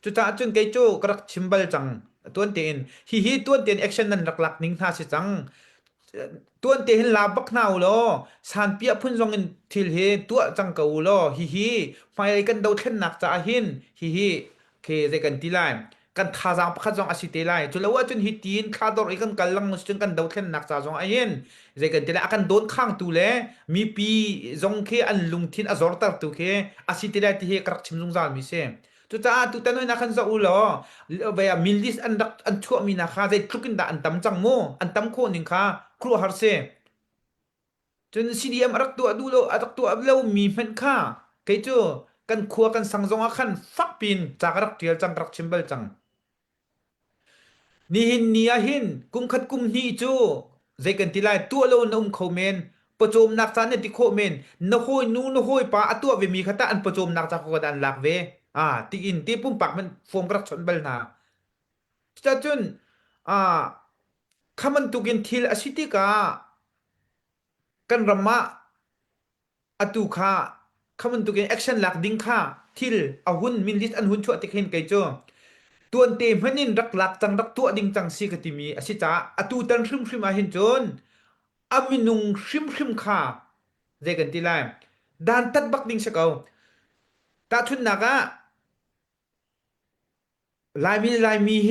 [SPEAKER 3] จุตาจนไกโจกรักชิมบัลจังตัวเตียนฮีตัวเตียนแอคชั่นนั้นหลักๆนิ่งท่าสิจังตัวเตียนลาบักนาวโลสานเปียพุ่นจงอินทิลเฮตัวจังเกาโลฮีไปกันดาวเทนนักจะหินฮีเคเจกันติไลกันทาจังพัดจงอาศิติไลจุลว่าจนฮิตีนคาดอร์อีกันกัลลังมุสจนกันดาวเทนนักจะจงอาหินเจกันติไลอากันโดนข้างตูเลมีปีจงเคอันลุงทินอซอร์ตัร์ตูเคอาศิติไลที่เฮกรักชิมจงจามิเซจุตาตุตันน้อยนักขันซาอุลอเวียมิลลิสอันชั่วมีนาคาใจทุกินดาอันตำจังโมอันตำโคนิงคาครัวฮาร์เซจนซีดีเอ็มรักตัวดูโลรักตัวเล่ามีเม็นค่าไกจูกันครัวกันสังจงอาขันฟักปินจากรักเทียลจังรักชิมเบลจังนี่หินนี่หินกุมขัดกุมนี่จูใจกันทีไรตัวโลนุ่มเขาเมนประโจมนักจานเนี่ยติโคเมนนโฮยนูนโฮยปาตัวเวมีขตาอันประโจมนักจากกันหลักเวติอินที่ปุ่มปักมันโฟมกระชนเบลนาจะจนคำมันตุกินทิลอสิติกากันรำมะอตุคาคำมันตุกินแอคชั่นหลักดิ้งค่าทิลอาหุ่นมินลิสอันหุ่นชั่วติเห็นไกโจตัวเต็มหันินรักหลักจังรักตัวดิ้งจังซีกติมีอสิจ้าอตุตันริมมาเห็นจนอามินุงริมค่าเจกันติไลด้านตัดบักดิ้งสกาวตาทุนนักลายมีเฮ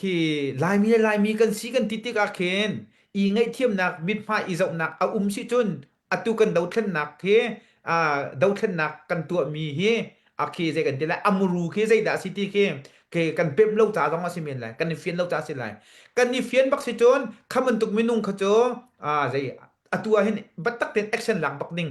[SPEAKER 3] คือลายมีกันสีกันติดกาเคนอีไงเทียมนักมิดฟ้าอีเจ้านักเอาสิจนอตุกันดาวเทนนักเฮดาวเทนนักกันตัวมีเฮเคเจกันติละอมูรูเคใจดาสิติเคกันเป๊บเล่าจ่าต้องมาสิเมนไลกันนี่เฟียนเล่าจ่าสิไลกันนี่เฟียนบักสิจนคำมันตุกมินุงขโจใจอตัวเห็นบัตตักเป็นแอคชั่นหลักบักดิง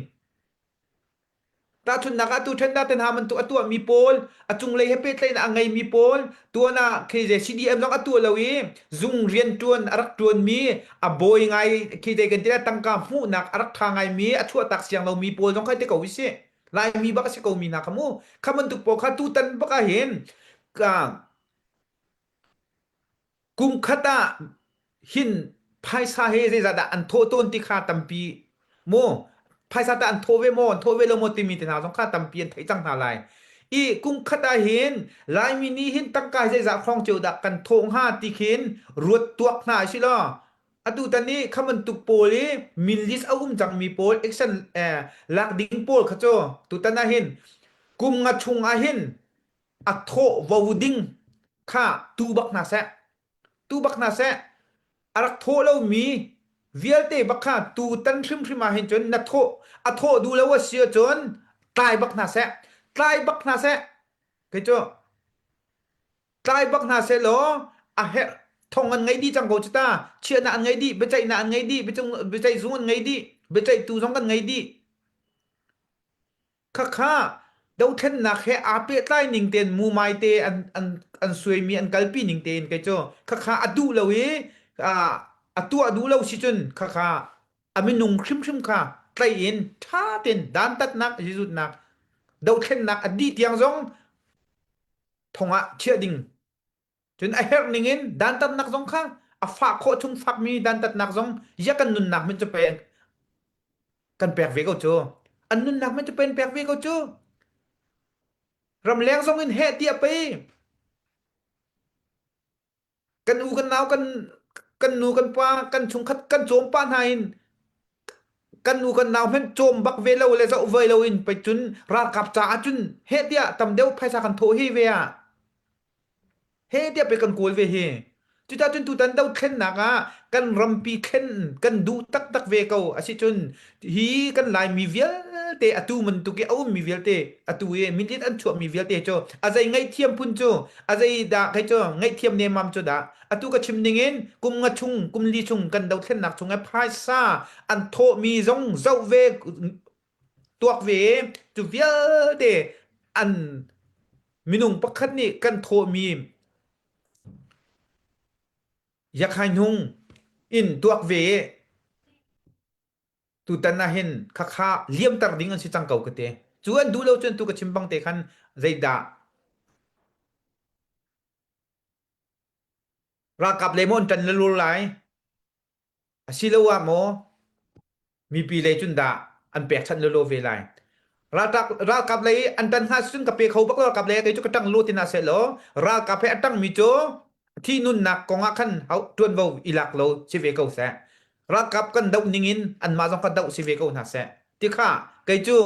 [SPEAKER 3] ตาทุนนักอตุเทนดาเตนหามันตัวมีโปลอจุงเลยเฮเปเตนอังไงมีโปลตัวน่ะคือเจ CDM ต้องอตัวเลวีซุงเรียนจวนอรักจวนมีอะบอยไงคือเดกันที่ตั้งกาหูนักอรักทางไงมีอชั่วตักเสียงเรามีโปลต้องค่อยเตกวิเศษลายมีบักสิกมีนักมูคำมันตุกโปคาตุตันบักเห็นกุมคตาหินภายสาเหตุจะดาอันโทต้นที่คาตัมปีโมภายสาตาอันโทเวโมโทเวโลโมติมีตนาสงคาตัมเปียนไทจังหาลายอีกุมคตาเห็นลายมินีหินตั้งกายจะครองเจวดักกันโทง5ติขินรวดตัวหน้าชิลออตุตันนี้คำมันตุกโปลีมิลลิสอาุมจังมีโปลเอ็กซันลักดิงโปลขะโจตุตันนะเห็นกุมงะชุงอาเห็นอัโทวาวดิงค่าตูบักนาแซตูบักนาแซอารักโทเรามีเวียลเตบักค่าตูตันทริมมาเห็นจนนัทโทอโทดูแล้วว่าเสียจนตายบักนาแซตายบักนาแซกะโจตายบักนาแซโลอะเฮทองอันไงดีจังโกจตาเชื่อนะอันไงดีเบใจนะอันไงดีเบใจซุงอันไงดีเบใจตูซองกันไงดีค่ะดาวเทนนักเฮอาเปใต้นิงเตนมูไมเตอันสวยมีอันกัลปีนิงเตนกะโจค่ะอดูเลวีอตัวดูเลวสิจนค่ะอมินุงคริมค่ะไตอินท่าเต็นดานตัดนักจิสุดนักดาวเทนนักอดีตยังซองทงเชื่อดิงจนไอเฮรนิงินดานตัดนักซองค่ะฝากโคชุงฝากมีดานตัดนักซองยะกันนุนนักมันจะเป็นกันแปลกเวกโจอันนุนนักมันจะเป็นแปลกเวกโจรำแรงซองอินเฮเตียไปกันอูกันนาวกันนูกันปากันชุงคัดกันโจมปานหายกันนูกันนาวเพ่นโจมบักเวลาเลยจะเวลาอินไปจุนรากับจาจุนเฮเตียตำเดียวไพศากันโทเฮเวียเฮเตียไปกันกูเวเฮจุดาจุนตุตันเดาเข็นนักกันรำปีเข็นกันดูตักเวเกาอาชิจุนฮีกันลายมีเวียเตอตูมันตุกเอามีเวียเตอตูเอมิลิตอันชัวมีเวียเตโจอาใจไงเทียมพุ่นโจอาใจดาใครโจไงเทียมเนมัมโจดาอตูก็ชิมนิงเงินกุมงะชุงกุมลีชุงกันเดาเข็นนักชุงไอ้พายซาอันโทมีซงเจ้าเวตัวเวจุเวียเตอันมินุงปักคันนี่กันโทมีอยากให้นุงอินตัวเวตุตันนะเห็นค่าเลี่ยมตรดิ่งอันสิจังเก่ากะเตจวนดูแล้วจนตุกะชิมบังเตคันใจดารากับเลมอนจันลุลายสิเลวะโมมีปีเลจุนดาอันแปลกชันโลเวลายรากับเลยอันตันหาซึ่งกับเปเขาบักรากับเลยก็จุกะตังโลตินาเซโลรากับเปตังมิโจที่นุนนักกองคันเฮาตวนเว้าอีลักโลสิเวเกาแซรักกับกันดาวนิงินอันมาจงกันดาวสิเวเกานะแซติค่ะไกจู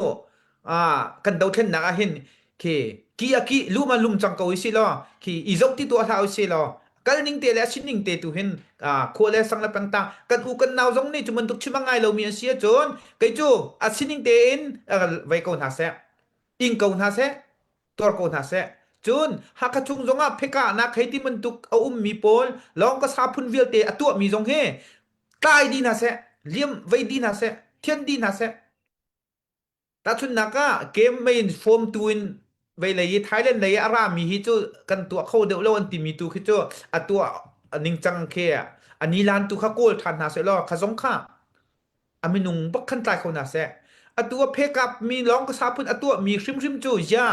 [SPEAKER 3] กันดาวเทนนักเห็นกีอากิลุมาลุมจังเกาอิสิลอคีอีจกที่ตัวเฮาสิลอกันนิงเตและสินิงเตตุเห็นโคเลสังละปังตากันอูกันนาวจงนี่จุมันตุกชิมังไงเรามีเสียจนไกจูสินิงเตอินไวเกานะแซอิงเกานะแซตัวเกานะแซจุนหากชุงจงเพกานักให้ที่มันตุกเอามีโปลลองก็สาพุนเวียเตอตัวมีจงเฮตายดีนะเซเลี่ยมไว้ดีนะเซเทียนดีนะเซตาชุนนักเกมไม่ฟอร์มตูนไว้เลยไทยแลนด์เลยอารามีฮิจูกันตัวเข้าเดวแล้วอันติมีตูฮิจูตัวนิงจังเคอันนี้ลานตุขโกลทันนะเซลอขะสงค่ะมินุงบักคันตายเขานะเซตัวเพกับมีลองก็สาพุนตัวมีริมจูยา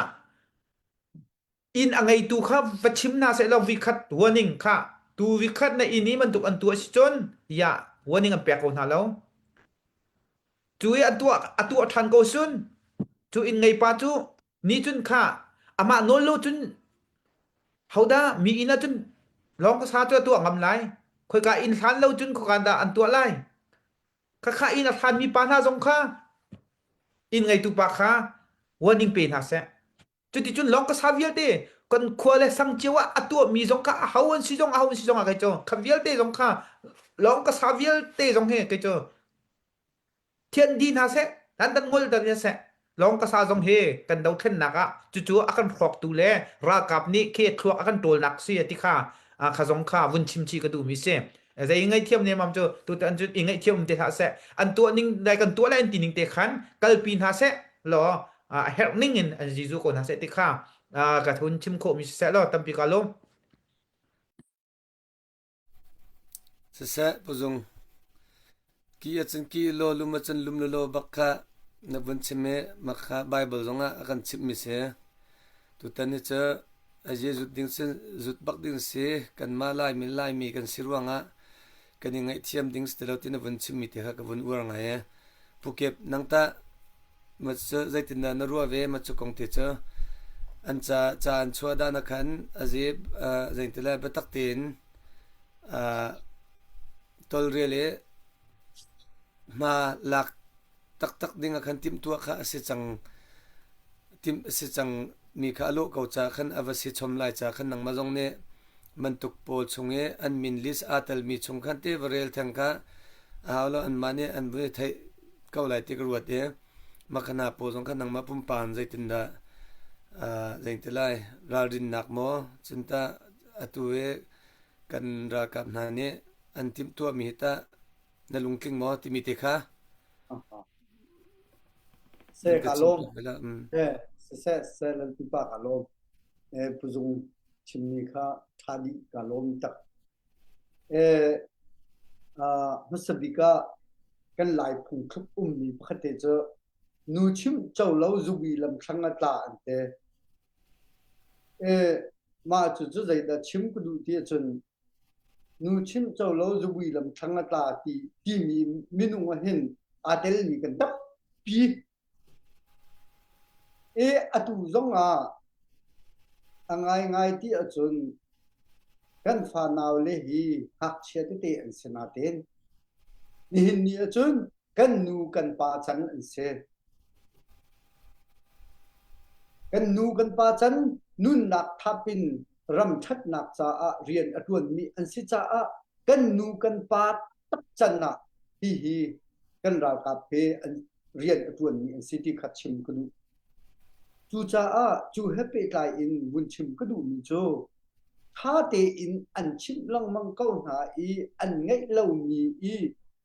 [SPEAKER 3] อินอะไรตูครับวัชิมนาเสร็จแล้ววิคัดวอร์นิ่งค่ะตูวิคัดในอินนี้มันตุกอันตัวสิจนยาวอร์นิ่งอันแปลกของหาแล้วจูอันตัวทันโกซุนจูอินไงปาจูนี่จุนค่ะอามาโนโลจุนเฮาดามีอินนะจุนลองก็สาตัวงำไรค่อยกะอินทันแล้วจุนก็กันดาอันตัวไล่ค่ะอินทันมีปานาสงค่ะอินไงตูปากค่ะวอร์นิ่งเป็นหาเสจุดที่จุนลองก็สาเวียเตกันควรเลยสังเจว่าตัวมีสงค่ะเฮาวันสิจงอะไรจ้ะคำเวียเตสงค่ะลองก็สาเวียเตสงเฮกจ้ะเทียนดีนะเสนั้นงอลดันเสลองก็สาสงเฮกันดาวเทนนักจู่ๆอากันพรอกตูแลรากับนี้เคครัวอากันโตลนักเสียที่ค่ะขะสงค่ะวุ่นชิมชีก็ดูมีเสแต่ยังไงเทียมเนี่ยมันจะตัวอันจุดยังไงเทียมเตหาเสอันตัวนิ่งได้กันตัวแลนตินิ่งเตขันกัลปีนหาเสหรอ herningin an jisu ko na se ti kha ka thun chim kho mi se lo tampi ka lo
[SPEAKER 2] se puzung ki atchen ki lo lumachan lumlo bakka na bun chime makha bible zonga akan chip mi se tu tani cha aje zut ding se zut bak ding se kan ma lai mi kan sirwanga kan ngai thiam ding stelo tin bun chim mi te kha ka bun ur ngai pukep nangta ma cha zaitin na ruwa ve ma chu kong te cha an cha an chua da na khan aje zaintela batak tin tol rele ma lak tak ding a khan tim tua kha se chang mi kha lo ko cha khan avasi chom lai cha khan nang ma jong ne man tuk pol chunge an min list atal mi chung khan te varel thang kha awlo an mane an bu thai ko lai te ruat e makhana po jong khan nang ma pum pan zaitin da zaintelai rin nak mo chinta atuwe kan ra kap na ne an tim tua mi ta na lungking mo ti mi te kha
[SPEAKER 4] se kalom se lan ti pa kalom puzung chimni kha thadi kalom tak masabika kan lai phung thup mi phate cho nu chim chau lo zubi lam thanga ta ante ma chu chu zai da chim ku du ti chun nu chim chau lo zubi lam thanga ta ti mi minu wa hin atel mi kan tap pi atu zonga angai ti achun kan fa naw le hi hak che te an senaten ni hin ni achun kan nu kan pa chan an se kan nu kan pa chan nun nak thapin ram that nak cha a rian atun mi an si cha a kan nu kan pa tak chan na hi kan ra ka pe an rian atun mi an si ti khat chim ku chu cha a chu happy kai in bun chim ku du mi cho tha te in an chim lang mang kau na an ngai lo mi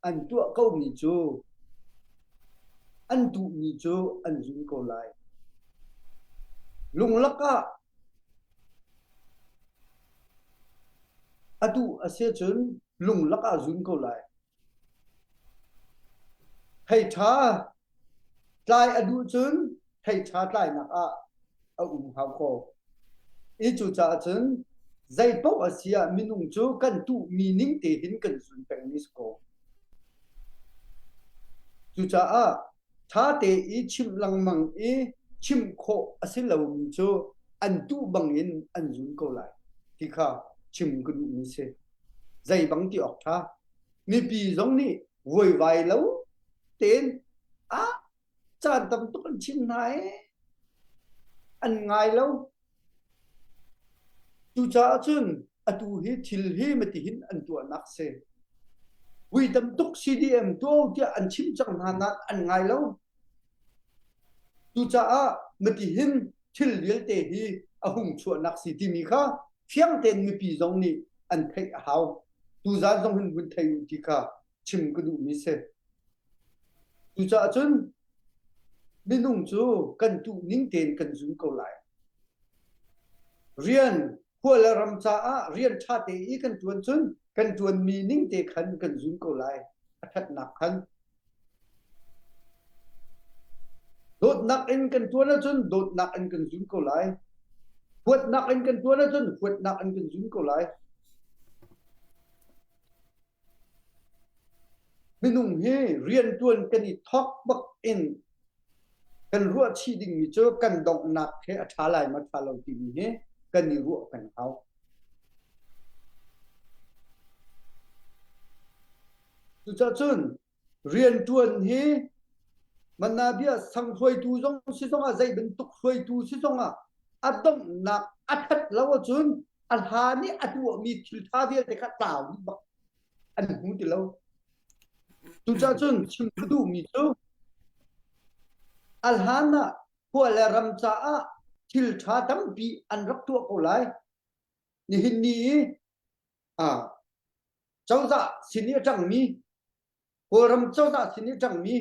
[SPEAKER 4] an tu kau mi cho an tu mi cho an jun ko lai lung laka atu ase chun lung laka jun ko lai thai tha lai adu chun thai tha lai nak a ha ko chu cha chun zai po asia minung chu kan tu meaning te hin kan sun peng ni ko chu cha a tha te chim lang mang chim kho asilo chu an tu bangin an jun ko lai ti kha chim ku ni se zai bang ti ok tha mi pi jong ni voi vai lo ten chan tam tu kan chin nai an ngai lo chu cha chun atu hi thil hi mati hin an tu nak se wi tam tuk cdm to ti an chim chang na an ngai lo chu cha mati hin thil lial te hi ahung chu nak si ti mi kha phiang ten mi pi jong ni an thai hau tu za jong hin bun thai ti kha chim ku du mi se chu cha chun minung chu kan tu ning ten kan jun ko lai rian khwala ram cha rian tha te kan tuan chun kan tuan meaning te khan kan jun ko lai athat nak khan dot nak in kan tuan chun dot nak in kan jun ko lai phut nak in kan tuan chun phut nak in kan jun ko lai minung he rian tuan kan i thok bak in kan ruwa chi ding mi cho kan dong nak he atha lai ma tha lo ti mi he kan ni ruwa kan hau chu cha chun rian tuan he manabia sang khoi tu jong si jong a zai ben tuk khoi tu si jong a adong nak athat law chun al ha ni atu mi thil tha dia te kha taw ni ba an hu ti lo chu cha chun chim du mi cho alhana khwala ram cha thil tha tam pi an rak tu ko lai ni hin ni chau za sinia chang mi ko ram chau za sinia chang mi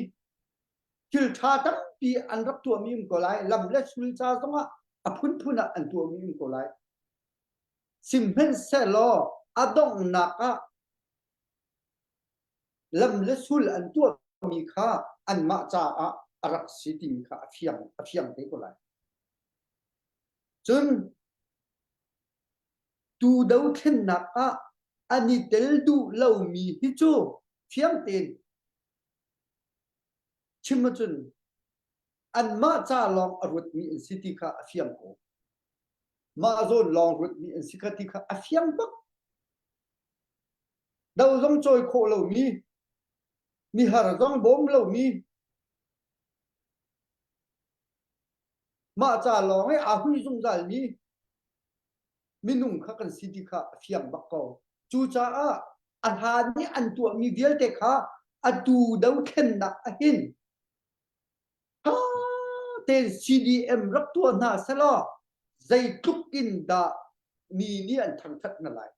[SPEAKER 4] til tha tam pi an rak tu mi ko lai lam le sul cha songa apun phuna an tu mi ko lai sim hen se lo adong naka lam le sul an tu mi kha an ma cha a arak siti mi kha afiang te ko lai chun tu dau khen naka ani tel du lo mi hi chu fiang ten chimachun an ma cha long arut mi in city kha afiang ko ma zon long rut mi in city kha afiang bak dau zong choi kho lo mi har zong bom lo mi ma cha long ai a hui zong dal mi nung kha kan city kha afiang bak ko chu cha a an ha ni an tu mi vial te kha atu dau khen na hin ha ten CDM rak tu na sala zai tukin da mi ni an thang that na lai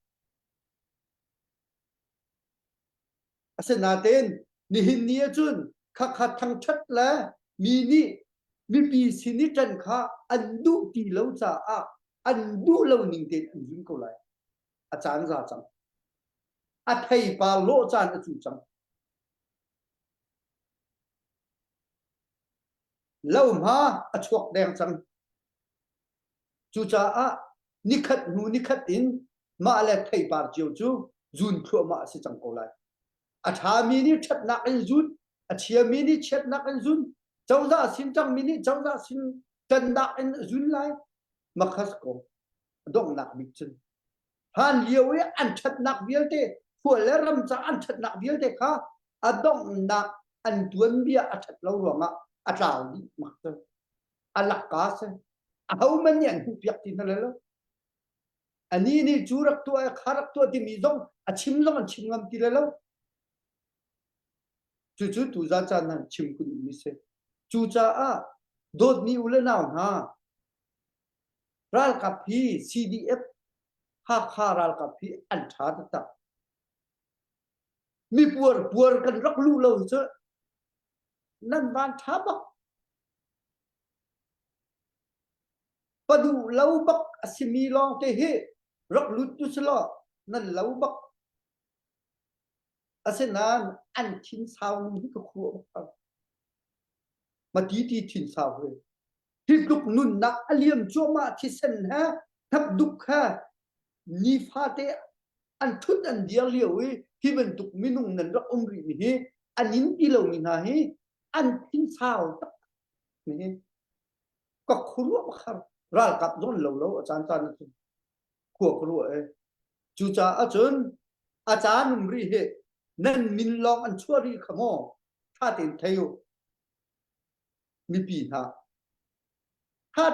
[SPEAKER 4] asena ten ni hin ni chun kha thang that la mi ni mi pi sini tan kha an du ti lo cha a an du lo ning ten an jin ko lai a chan za chang a thai pa lo chan a chu chang lâu ma a chuak deng chang chu cha a nikhat nu nikhat in ma le thai par chiu chu jun thua ma si chang ko lai a tha mi ni that nak in jun a chia mi ni chet nak in jun chau za sin chang mi ni chau za sin tan nak in jun lai ma khas ko dong nak mi chen han lieu e an that nak biel te fu le ram cha an that nak biel te kha a dong nak an tuan bia a that lo ro ma atau ni makta alak kase au man yan hu piak tin la lo ani ni jurak tu a kharak tu ti mi zong a chim zong an chim ngam ti la lo chu tu za cha nan chim ku mi se chu cha a dot ni ule naw ha ral ka phi CDF ha kharal ka phi an tha ta mi puar kan rak lu lo che nan ban thabak padu laubak asimi long te he rak lut tu slo nan laubak asenan an thin saw ni ko khu ma ti thin saw he hi luk nun na aliam choma thi sen ha thap duk ha ni fa te an thut an dial liwi hi ben tuk minung nan rak umri ni he anin ti lo ni na he an thin saw ni ko khuru khar ral kap zon lo achan khu khuru e chu cha a chun achan umri he nan min long an chori khamo tha ten thayo mi pi tha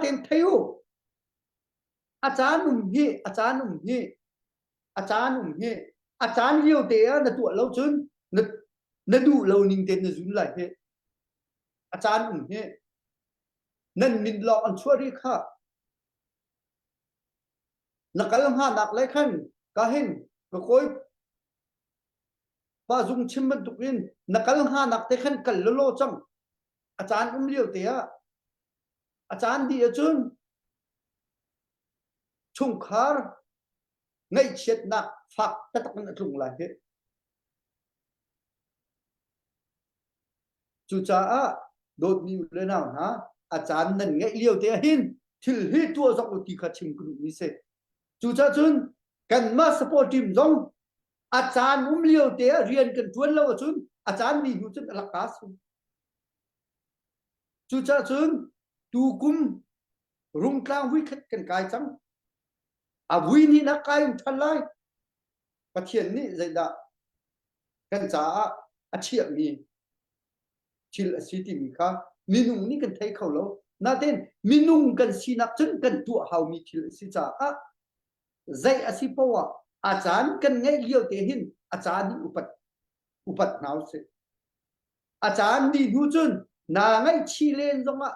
[SPEAKER 4] ten thayo achan he achan liu te na tu lo chun na du lo ning ten na zun lai he achan he nan min lo an chori kha nakal ha nak lai khan ka hin ko koi pa jung chim ban tukin nakal ha nak te khan kal lo chang achan liu te a achan di chun chung khar ngai chet nak phak ta tak na tlung lai he chu cha a dot ni le naw na achan nan ngai liu te hin thil hi tu zok ti kha chim ku ni se chu cha chun kan ma support team zong achan liu te rian kan tuan lo chun achan ni nu chun ala ka su chu cha chun tu kum rung tlang wi khat kan kai chang a wi ni na kai than lai pathian ni zaida kan cha a chiap mi chil asiti mi kha minung ni kan thai khau lo na ten minung kan sinak chun kan tu hau mi thil si cha a zai asi pawa achan kan ngai liu te hin achan ni upat naw se achan ni nu chun na ngai chi len zonga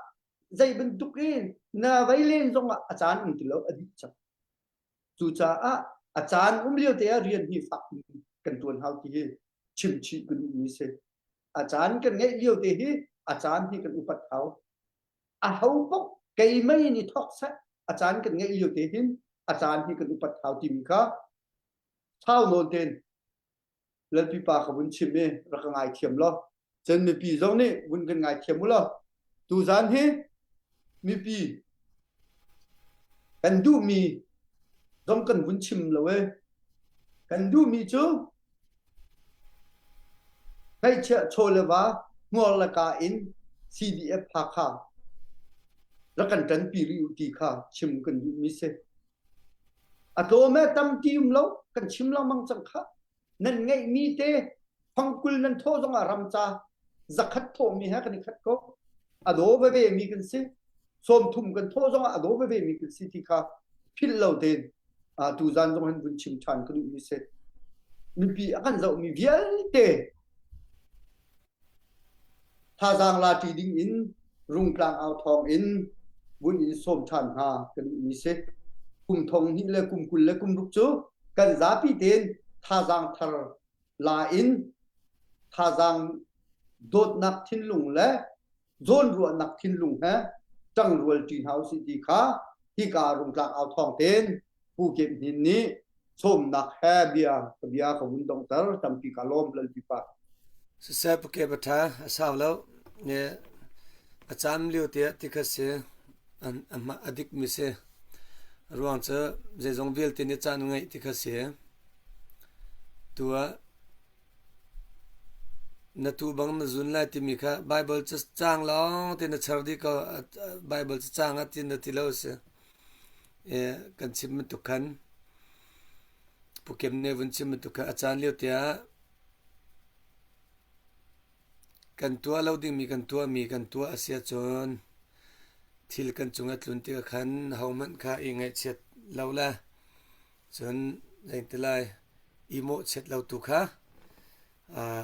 [SPEAKER 4] zai ben tukin na vai len zonga achan ni tilo adi cha chu cha a achan liu te rian hi fak kan tuan hau ti chim chi kun ni se achan kan ngai liu te hi อาจารย์ที่กันอุปัฏฐาวอาเฮาปกไกไม่นี่ทอกซะอาจารย์กันไงอยู่เตหินอาจารย์ที่กันอุปัฏฐาวติมิกาเท่าโนเตนแล้วปีปาขบุญชิมเมรักงายเทียมล้อจนมีปีจงนี่บุญกันงายเทียมมุล้อตูจานเฮมีปีกันดูมีจงกันบุญชิมละเว้กันดูมีจูให้เชโชเลวางอละกาอิน CDF ภาคาแล้วกันกันปีริอุติคาชิมกันดูมีเสอะโตแม่ตำติมแล้วกันชิมแล้วมังจังคะนั่นไงมีเตฟังกุลนั้นโทจงอารำจาzakat โทมีฮะกันคัดก็อะโดเวเวมีกันสิสมทุมกันโทจงอะโดเวเวมีกันสิที่คาพิลเลาเดนตูจานจงหันบุญชิมชานกันดูมีเสมีปีอันจะมีเวียลเตถ้าจางลาตีดิงอินรุงกลางเอาทองอินบุญอินสมชานหากันมีเสกุมทองนี่และกุมกุลและกุมรุกจูกันซาปีเตนถ้าจางทารลาอินถ้าจางโดดนักทินลุงและโซนรัวนักทินลุงฮะจังรัวจีนเฮาสิติคาที่การุงกลางเอาทองเตนผู้เก็บหินนี้สมนักแฮเบียขบุญตองตรตำปีกาลมลปิปา
[SPEAKER 2] สเสปเกบทาสาวแล้วเนี่ยอาจารย์เลียวเตียติกเสอันมาอดิกมิเสรวงจะเจงเวลตินจานุไงติกเสตัวนตูบังนจุนไลติมิคะไบเบิลจะจางลองตินชารดิก็ไบเบิลจะจางตินติเลวเสกันชิมตุกันผู้เก็บเนวันชิมตุกันอาจารย์เลียวเตียกันตัวเราดิ้งมีกันตัวอาเซียจนทิลกันจงอัดลุนติกขันเฮามันค่าเองไงเช็ดเราละจนในตลายอีโมเช็ดเราตุค่ะ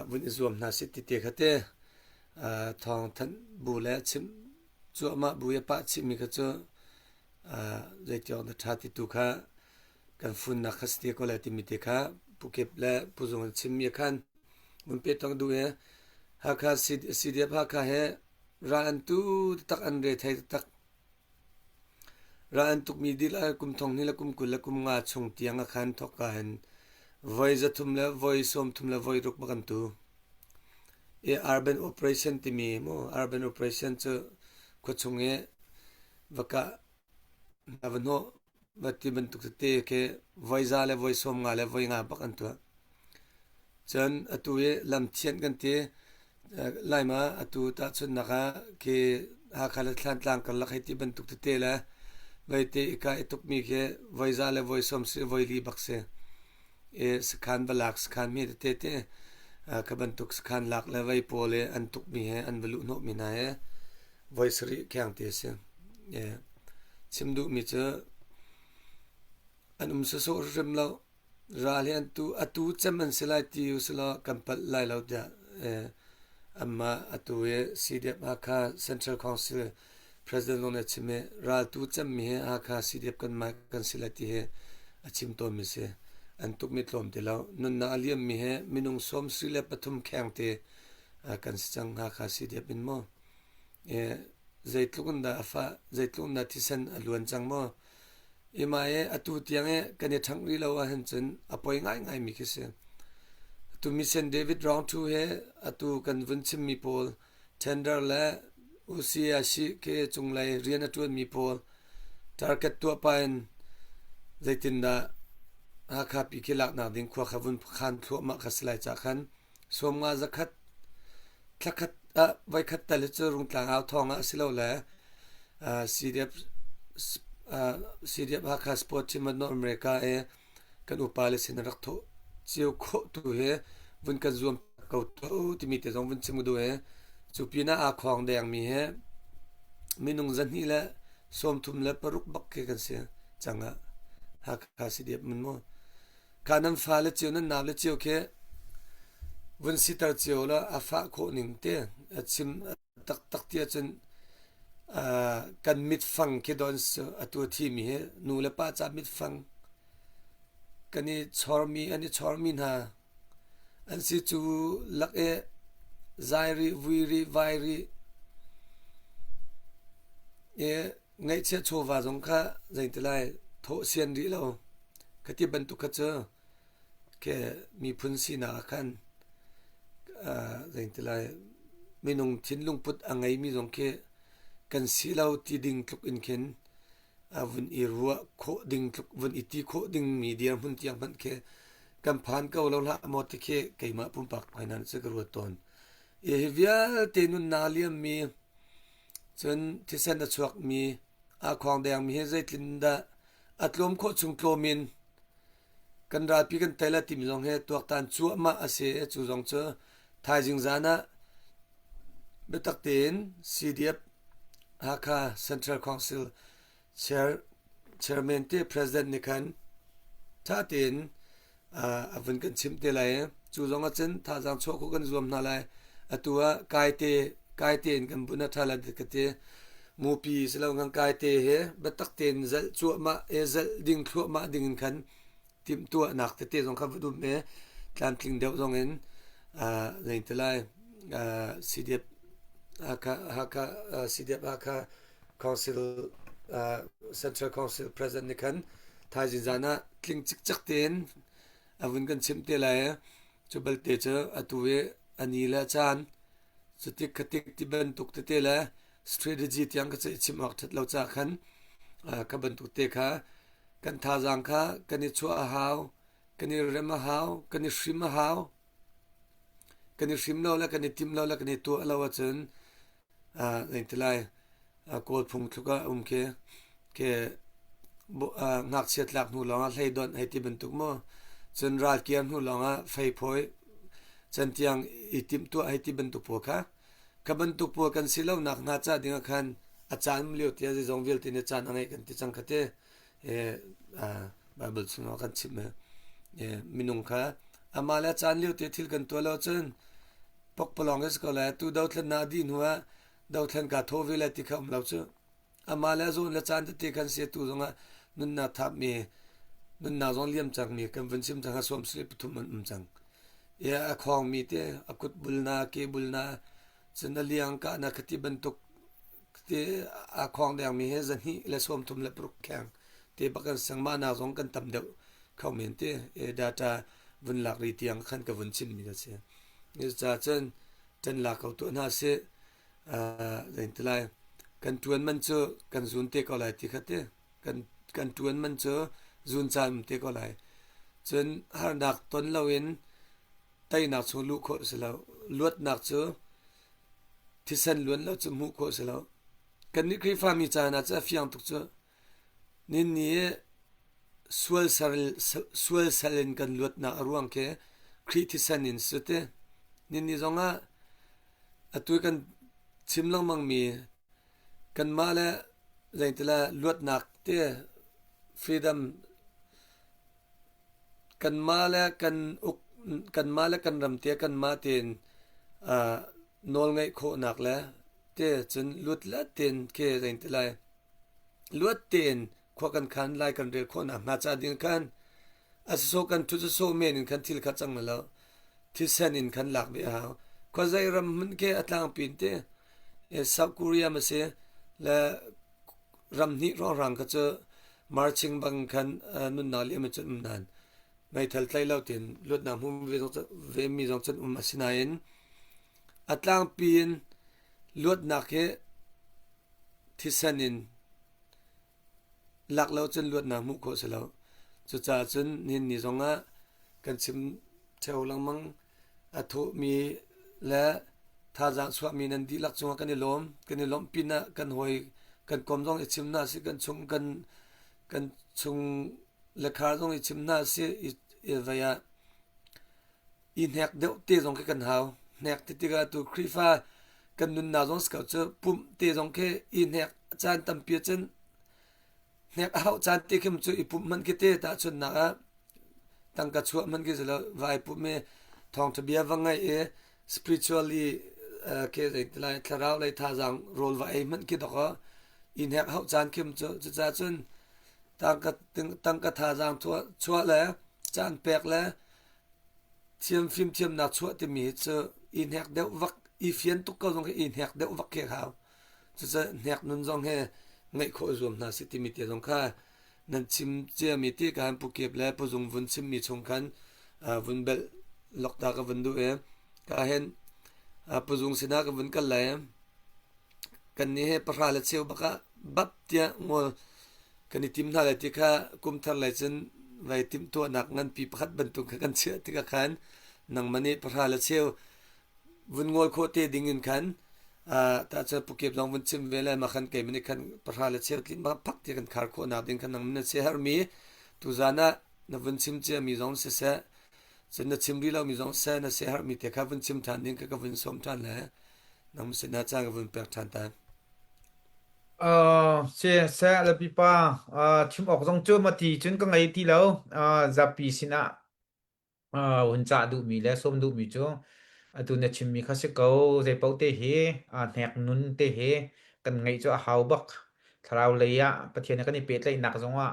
[SPEAKER 2] บุญอิสวมนาสิติเตคเตทองทันบูและชิมจัวมาบุยปะชิมิกจัวใจจองทาติตุค่ะกันฟุนนักสติก็เลยติมิเตค่ะผู้เก็บและผู้ส่งชิมยคันบุญเป็ดต้องดูฮะคาสิเดียบฮะคาเฮร้านตูตักอันเรไทยตักร้านตุกมีดิลกุมทองนี่ละกุมกุลละกุมงาชงเตียงอาคารทอกกันvoice atum la voice som tum la voice ruk bakam tu urban operation ti mi mo urban operation chu ko chunge waka avno bati bantuk te ke voice ale voice som nga le voice nga bakan tu chan atuye lam thian kan te laima atu ta chun naka ke ha khala thlan tlang kal la khaiti bantuk te la vai te ka etuk mi ke voice ale voice som se voice li bakseสคันบลักสคันมีเตเตกบันตุกสคันลักและไว้โปเลอันตุกมีอันบลุโนมีนาไว้สริแข็งเตเสชิมดูมีเจออันสโซริมเราราเลียนตูอตูจมันสลายติอุสลากัมปัลไลเราเดอัมมาอตูซีเดียบอาคาเซ็นทรัลคอนซิลประธานโนเนชิเมราตูจมีอาคาซีเดียบกันมากันสลายติเฮอชิมโตมิเซอันตุกมิตลมเตลานุนนาเลียมมีเฮมินุงสมสิเลปทุมแข็งเตกันสังหาคาสิเดียบินโมใจตลุกนดาฟ้าใจตลุกนดาที่สันล้วนจังโมมาอตุเตียงกันทั้งรีลาวหันจันอปอยง่ายมีคิเสตุมิเซนเดวิดรองทูเฮอตุกันวินชิมมีโพลเทนเดอร์และอุซีอาชิเคจงไลเรียนตัวมีโพลทาร์เก็ตตัวไปใจตินดาอาคาปิกิลักนาดิงขวาขบุนขันทั่วมาขสลายจากขันสวมงาจะคัดทักคัดไว้คัดแต่ละจุดรุงกลางเอาทองสิเลวแหละซีเดียบอาคาสปอร์ตที่มันนอร์อเมริกากันอุปาเลสินรักโตเจียวโคตัววันกันรวมเก่าตัวที่มีแต่สองวันชิมดูจูปีน่าอาคองแดงมีมีนุ่งจันนี่แหละสวมทุ่มและปรุกบักกันเสียจังอาคาสิเดียบมันโมการนั้นฟ้าและเจียวนั้นน้ำและเจียวแค่วันสิตาเจียวละอาฟ้าโคหนึ่งเตี้ยชิมตักเตี้ยจนกันมิดฟังแค่โดนตัวที่มีนูและป้าจะมิดฟังกันนี่ชอร์มีอันนี้ชอร์มีนะอันสิจูลักใจรีวีรีไวรี ngay chia cho va jong kha zain tilai tho sian ri lo khati ban tu kha che ke mi phun si na khan zain tilai minung thin lung put angai mi jong ke kan si lo ti ding tluk in khen avun I ruwa kho ding tluk vun iti kho ding media hun tiang ban ke kan phan ka lo la mo ti ke keima pum pak phainan se gru ton hivia te nun na liam mi chun thisan da chuak mi a khong dang mi he zaitlin da atlom kho chung tlomin kan ra pi kan taila tim jong he tuak tan chu ma ase chu jong che thai jing zana betak ten CDF haka Central Council chairman te president ni khan tha ten avun kan chim te lai chu jong a chen tha jang chho ko kan zom na lai atua kai te in kan buna thala dikate mu pi selo ngang kai te he betak ten zal chu ma zal ding thlo ma ding khan tim tua nak te jong kha du me tlan kling deu jong en zain telai CDF haka CDF haka council Central Council president ni khan thai jin jana kling chik chak ten avun kan chim te lai chubal te cha atuwe anila chan chutik khatik ti ban tuk te la strategy tiang ka chim ak that lo cha khan ka ban tuk te kha kan tha jang kha kani chua haw kani rema haw kani shrim haw kani shrim lo la kani tim lo la kani to lo wa chen intilai kol phung thuka ke ngak chet lak nu longa hlei don hai ti ban tuk mo chen ral kiam nu longa fei phoi chen tiang itim tu hai ti ban tuk po kha ka ban tuk po kan silo nak na cha dinga khan achan mlio te ji jong vel tin chan angai kan ti chang khate bible suno kan chim minung kha amala chan lio te thil kan to lo chen pok polong es ko la tu daw thlan na din huwa daw thlan ka tho vela ti kham lo chu amala zo la chan te kan se tu zonga nun na thap me nun na zong liam chang me kan vin sim chang ha som sri puthum man chang a khong mi te akut bulna ke bulna chana liang ka na khati ban tuk te a khong dang mi he zan hi le som thum le pruk khang te bakan sangma na zong kan tam deu comment te data vun lak ri tiang khan ka vun chim mi da che ni cha chen la ko to na se zain tlai kan tuan man chu kan zun te ko lai ti khate kan tuan man chu zun chan te ko lai chen har dak ton lawin tai nak chu lu kho se lo luat nak chu thisan luan lo chu mu kho se lo kan ni kri fa mi cha na cha fiang tuk chu nin ni sual salen kan luat na ruang ke kri thisan in sute nin ni zonga atu kan chimlang mang mi kan mala zaintela luat nak te freedom kan mala kan ramte kan ma ten nol ngai kho nak la te chun lut la ten ke zaintela luat ten kho kan khan lai kan rel kho na ma cha din kan aso kan tu so men in kan thil kha chang la thisan in kan lak be ha ko zai ram mun ke atlang pin te South Korea ma se la ram ni ro rang ka cha marching bang kan nun na le ma chun nan mai thal tlai lo tin lut na hum ve mi jong chen asinain atlang pin lut na ke thisanin lak lo chen lut na mu ko se lo chu cha chen nin ni zonga kan chim theu lang mang atho mi la tha ja swa mi nan di lak chunga kan lom pina kan hoi kan kom jong ichim na si kan chung lekha jong ichim na si vaya in hek de te jong ke kan haw nek ti ga tu krifa kan nun na jong ska che pum te jong ke in hek chan tam pi chen nek haw chan te kem chu ipum man ke te ta chun na tang ka chua man ke zela vai pu me thong to bia wangai spiritually ke lai tharau lai tha jang rol vai man ke dokha in hek haw chan kem chu cha chun tang ka tha jang chua la chan pek la thiam na chua te mi chu in hek de wak i fian tu ko jong in hek de wak ke haw จะแนกนุนจงให้ไงโครวมนาสิติมิเตจงค่านั้นชิมเจียมิติการปุเก็บและปุจงวุนชิมมีชงกันวุนเบลล็อกดากับวุนดูก็เห็นปุจงสินากับวุนกันเลยกันนี้ให้ประหารเชียวบักบับเตียงัวกันนี้ทีมท่าเลยที่ข้ากุมท่าเลยจนไว้ทีมตัวหนักงั้นปีพัดบรรทุกกันเชื่อที่กันขันนังมันนี้ประหารเชียววุนงอยโคเตดิ่งเงินขันถ้าจะปุเก็บลองวุนชิมเวลามาขันเกมันนี้ขันประหารเชียวที่มาพักที่กันขาดโคนาดิ่งขันนังมันนี้เสียหายมีตุจานะนวุนชิมเจียมีจงเสียจนนชิมรีเรามีจงเสียนเสียหายมีแต่ข้าวุนชิมทานดิ่งกับวุนสมทานแหละนังมันเสียน่าจ้างกับวุนเปิดทานตา
[SPEAKER 3] เชแซะละปีป้าชิมออกจงโจมาตีจนก็ไงที่แล้วจะปีสินะหุ่นจ่าดูมีและส้มดูมีจ้ะตัวเนี่ยชิมมีข้าศึกเขาใจเป้าเตะเฮแหกนุนเตะเฮกันไงจ้ะหาวบักทราวเลยประเทศนี้ก็นี่เป็ดเลยหนักจังว่า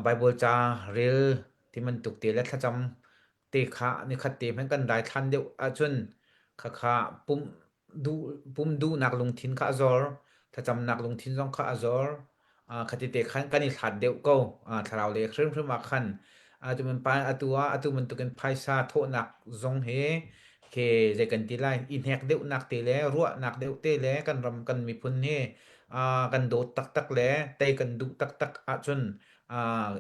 [SPEAKER 3] ไบเบิลจ้าเรลที่มันตุกเตะและถ้าจำเตะขานี่ขัดเตะมันกันได้ทันเดียวจนข้าปุ่มดูนักลงทินข้าจอร์ถ้าจำนักลงทินจงข้าจอร์ขัดเตะขันกันนี่ทัดเดียวก็ทราวเลยเครื่องมาขันจะมันไปตัวมันตุกันไพซาโทนักจงเฮเคใจกันทีไรอินแฮกเดียวนักเตะแล้วรัวนักเดียวเตะแล้วกันรำกันมีพุ่นเฮกันโดดตักแล้วเตะกันดุตักจน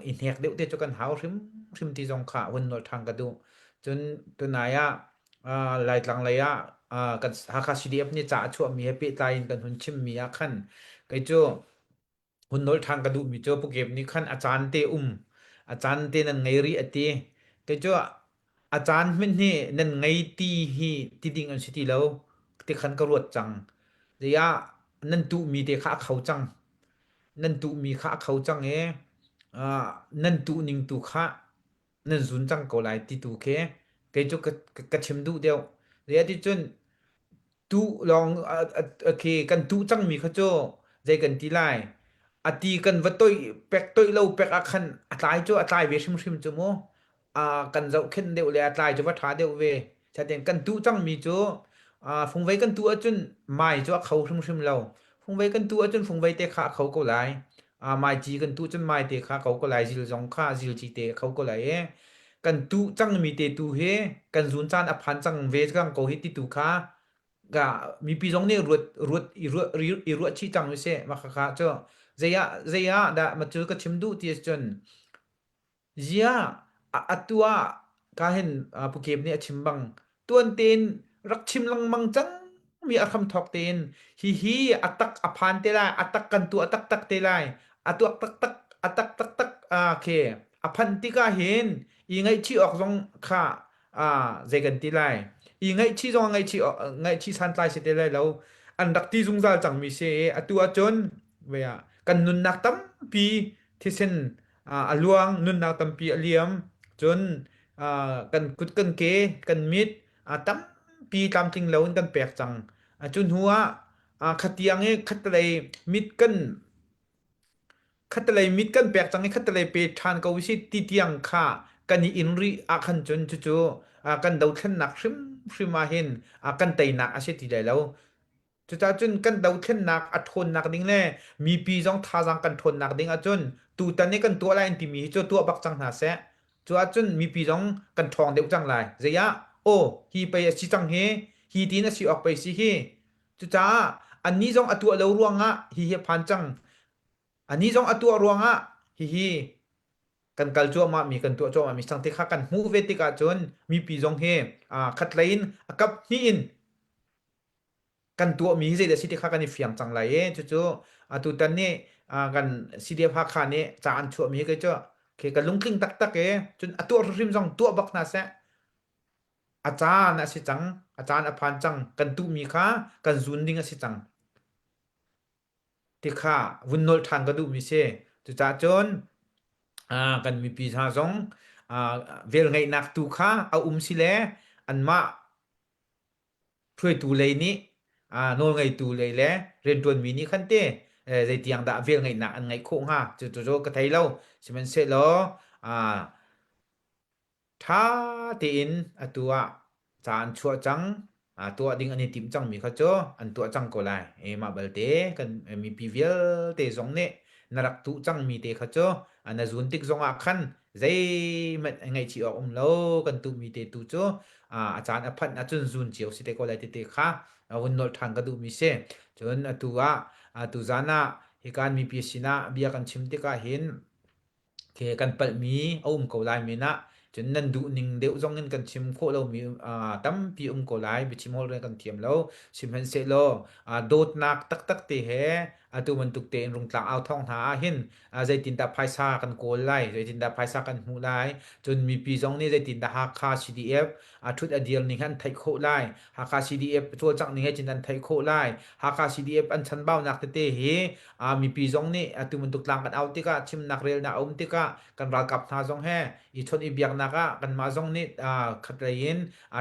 [SPEAKER 3] อินแฮกเดียวเตะจนกันหาวริมที่จงขาวันนอทางกันดูจนตัวนายหลายหลังเลยกันหาคาซีดีเอฟนี่จ่าชั่วมีเฮปิตายกันหุ่นชิมมีขันไกจูหุ่นนอทางกันดูมีโจพวกเก็บนี่ขันอาจารย์เตะอาจารย์เตนันไงรีอติก็จะอาจารย์มันนี่นันไงตีฮีตีดิ่งอันสิตีแล้วที่ขันกรวดจังเดียนันตุมีเดข้าเขาจังนันตุมีข้าเขาจังนันตุนิงตุข้านันซุนจังก็ไลติตุเคก็จะกระชิมดูเดียวเดียที่จนตุลองเคกันตุจังมีข้าโจใจกันทีไรตีกันวัดตัวเป็กตัวเราเป็กอาคันตายจ้ะตายเวชิมจ้ะโมกันเจ้าขึ้นเดียวเลยตายจ้ะวัดหาเดียวเวแสดงกันตู้จังมีจ้ะฟงไว้กันตัวจนไม่จ้ะเขาชิมเราฟงไว้กันตัวจนฟงไว้เตะขาเขาก็ไหลไม่จีกันตู้จนไม่เตะขาเขาก็ไหลจิลจงขาจิลจีเตะเขาก็ไหลกันตู้จังมีเตะตู้เฮกันซุนจานอภันจังเวจังเขาฮิตติตู้ขาก็มีปีจงเนี่ยรวดชี้จังไม่ใช่มาขาจ้ะZaya da matul ka chimdu ti chon zia atua kahin pukem ni chimbang tuan tin rak chim lang mang chang mi akham thok tin hi atak aphan te lai atak kan tu atak tak te lai atu atak tak ke aphan ti ka hin i ngai chi ok jong kha zegan ti lai i ngai chi jong ngai chi san tai se te lai lo an dak ti jung zal chang mi se atu a chon weกันนุนนักตั้มปีที่เส้นลวงนุนนักตั้มปีเลียมจนกันกุดกันเกกันมิดตั้มปีตามจริงแล้วกันแปลกจังจนหัวขัดยังขัดเลยมิดกันแปลกจังขัดเลยเปทานกวิสิติเตียงค่ากันอินรีขันจนจู่กันดาวขึ้นหนักชิมมาเห็นกันไตหนักอาเสติได้แล้วจะจนกันดาวเข็นหนักอัดทนหนักดิ้งแน่มีปีจงท่าจังกันทนหนักดิ้งจนตูตันนี้กันตัวอะไรที่มีเจ้าตัวบักจังหาแสจะจนมีปีจงกันทองเดียวจังไรเสียโอ้ฮีไปสิจังเฮฮีตีน่ะสิออกไปสิเฮจะอันนี้จงอัตัวเรารวงฮีพันจังอันนี้จงอัตัวรวงฮีกันกัลจัวมามีกันตัวจัวมามีสังเทขากันหูเวติกาจนมีปีจงเฮขัดไลน์กับฮีอินกันตัวมีสิเดสิที่ข้ากันนี่เฟียงจังไรจู่ตุตันนี่กันสิเดียพาคานี่จานชัวมีก็จะเคกันลุงคลิงตักจนตัวริมจังตัวบักนาเสอาจารย์นะสิจังอาจารย์อภันจังกันตุมีข้ากันซุนดิ้งสิจังที่ข้าวุนนอลทางก็ดูมีเสจู่จนกันมีปีชาจงเวลไงนักตุข้าเอาสิเลอันมาช่วยตูเลยนี่โนไงตูเลยแหละเรียนตัวมีนี่ขันเต้ใจเตียงดาเวลไงหนักอันไงโค้งจู่ก็ไทยเราใช่มันเสร็จแล้วถ้าตีนตัวจานชัวจัง ตัวดิงอันนี้ติมจังมีเขาจ้ออันตัวจังก็ไลมาเบลเตกันมีปีเวียลเตซองเนี่ยนารักตุจังมีเตเขาจ้ออันนั้นซุนติกซองอาคันใจมันไงชีออกโลกันตุมีเตตุจ้ออาจารย์อภัทรจุนซุนเจียวสิเตก็ไลเตค่ะวันนอทางก็ดูมีเสจนตัวตุจานะเหตุการณ์มีปีสินะเบียกันชิมติกาเห็นเคกันปัลมีเอาก็ไลมีนะจนนั้นดูนิ่งเดี๋ยวจงเงินกันชิมโคเรามีตั้มปีก็ไลไปชิมโฮเรกันเทียมแล้วชิมเห็นเสร็จแล้วโดดนักตักเตะตัวมันตุกเตะรงกลางเอาท่องหาเห็นใจตินตาไพซากันโกไลใจตินตาไพซากันหูไลจนมีปีจงนี้ใจตินตาฮักคา CDF ทุดอเดียลนี่ฮันไทยโคไลฮักคา CDF ตัวจังนี่ให้จินดันไทยโคไลฮักคา CDF อันชันเบ้านักเตะมีปีจงนี้ตัวมันตุกกลางกันเอาติกะชิมนักเรียนนะอุ้มติกะกันรักกับท่าจงแห่อีชนอีเบียกนักกันมาจงนี้ขัดเรียน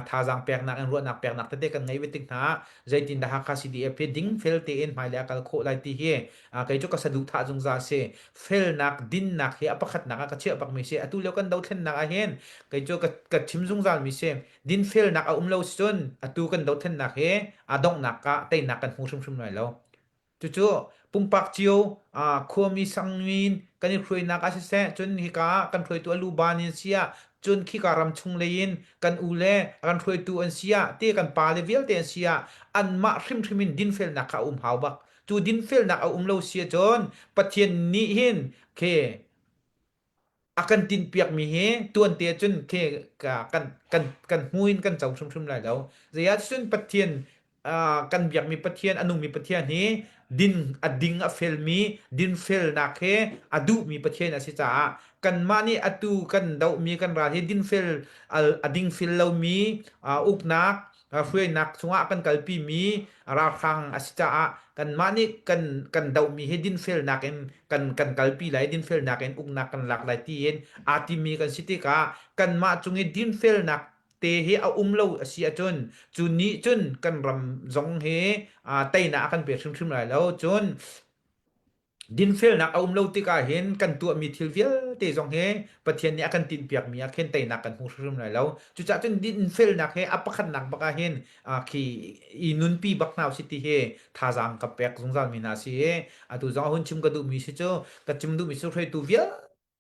[SPEAKER 3] ท่าจังแปลกนักอันรัวนักแปลกนักเตะกันไงเวติกนาใจตินตาฮักคา CDF ดิ้งเฟลเตนหมายแล้วกันโคไลตีkay jo ka sa duta jong za se fel nak din nak he apakhat nak ka che apak mi se atu le kan dau thlen nak a hen kay jo ka thim jong za mi se din fel nak a umlo chon atu kan dau thlen nak he adong nak ka tai nak kan hu sum lai lo chu pumpak chiu khomi sangmin kan khroi nak a se chun hi ka kan khroi tu alu banin sia chun khi karam chung lein kan ule kan khroi tu an sia te kan pa le vel te sia an ma thrim din fel nak ka hau bak tu din fel nak au lo sia jon pathian ni hin ke akan tin piak mi he tuan te chun ke kan huin kan chau sum lai lo zia chun pathian kan biak mi pathian anung mi pathian hi din ading a fel mi din fel nak he adu mi pathian a si cha kan mani atu kan dau mi kan ra he din fel ading fel lo mi uk nak hui nak chunga kan kalpi mi ra khang asita kan mani kan dau mi he din fel nak en kan kalpi lai din fel nak en uk nak kan lak lai ti en ati mi kan sitika kan ma chungi din fel nak te he a umlo asia chun chu ni chun kan ram zong he tai na kan pe thrim lai lo chun din fel nak a umlo tika hen kan tu mi thil vial te zong he pathian ni akan tin piak mi a khen tai nak kan hu thrim lai lo chu cha chun din fel nak he apakhan nak baka hen ki inun pi bak naw city he thajang ka pek zong zan mi na si he atu zong hun chim ka du mi si cho ka chim du mi su threi tu vial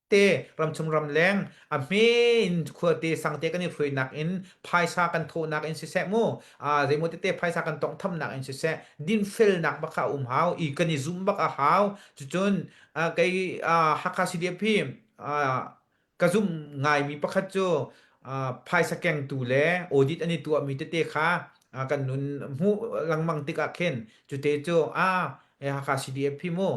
[SPEAKER 3] te ram chum ram leng me in khwa te sang te kan ni phroi nak in phai sa kan tho nak in se se mo ze mo te phai sa kan tong tham nak in se se din fel nak ba kha hau i kan ni zum ba ka hau chun kai hakha CDF ka zum ngai mi pakhat cho phai sa keng tu le audit ani tu mi te kha kan nun hu langmang tika khen chu te cho hakha CDF mo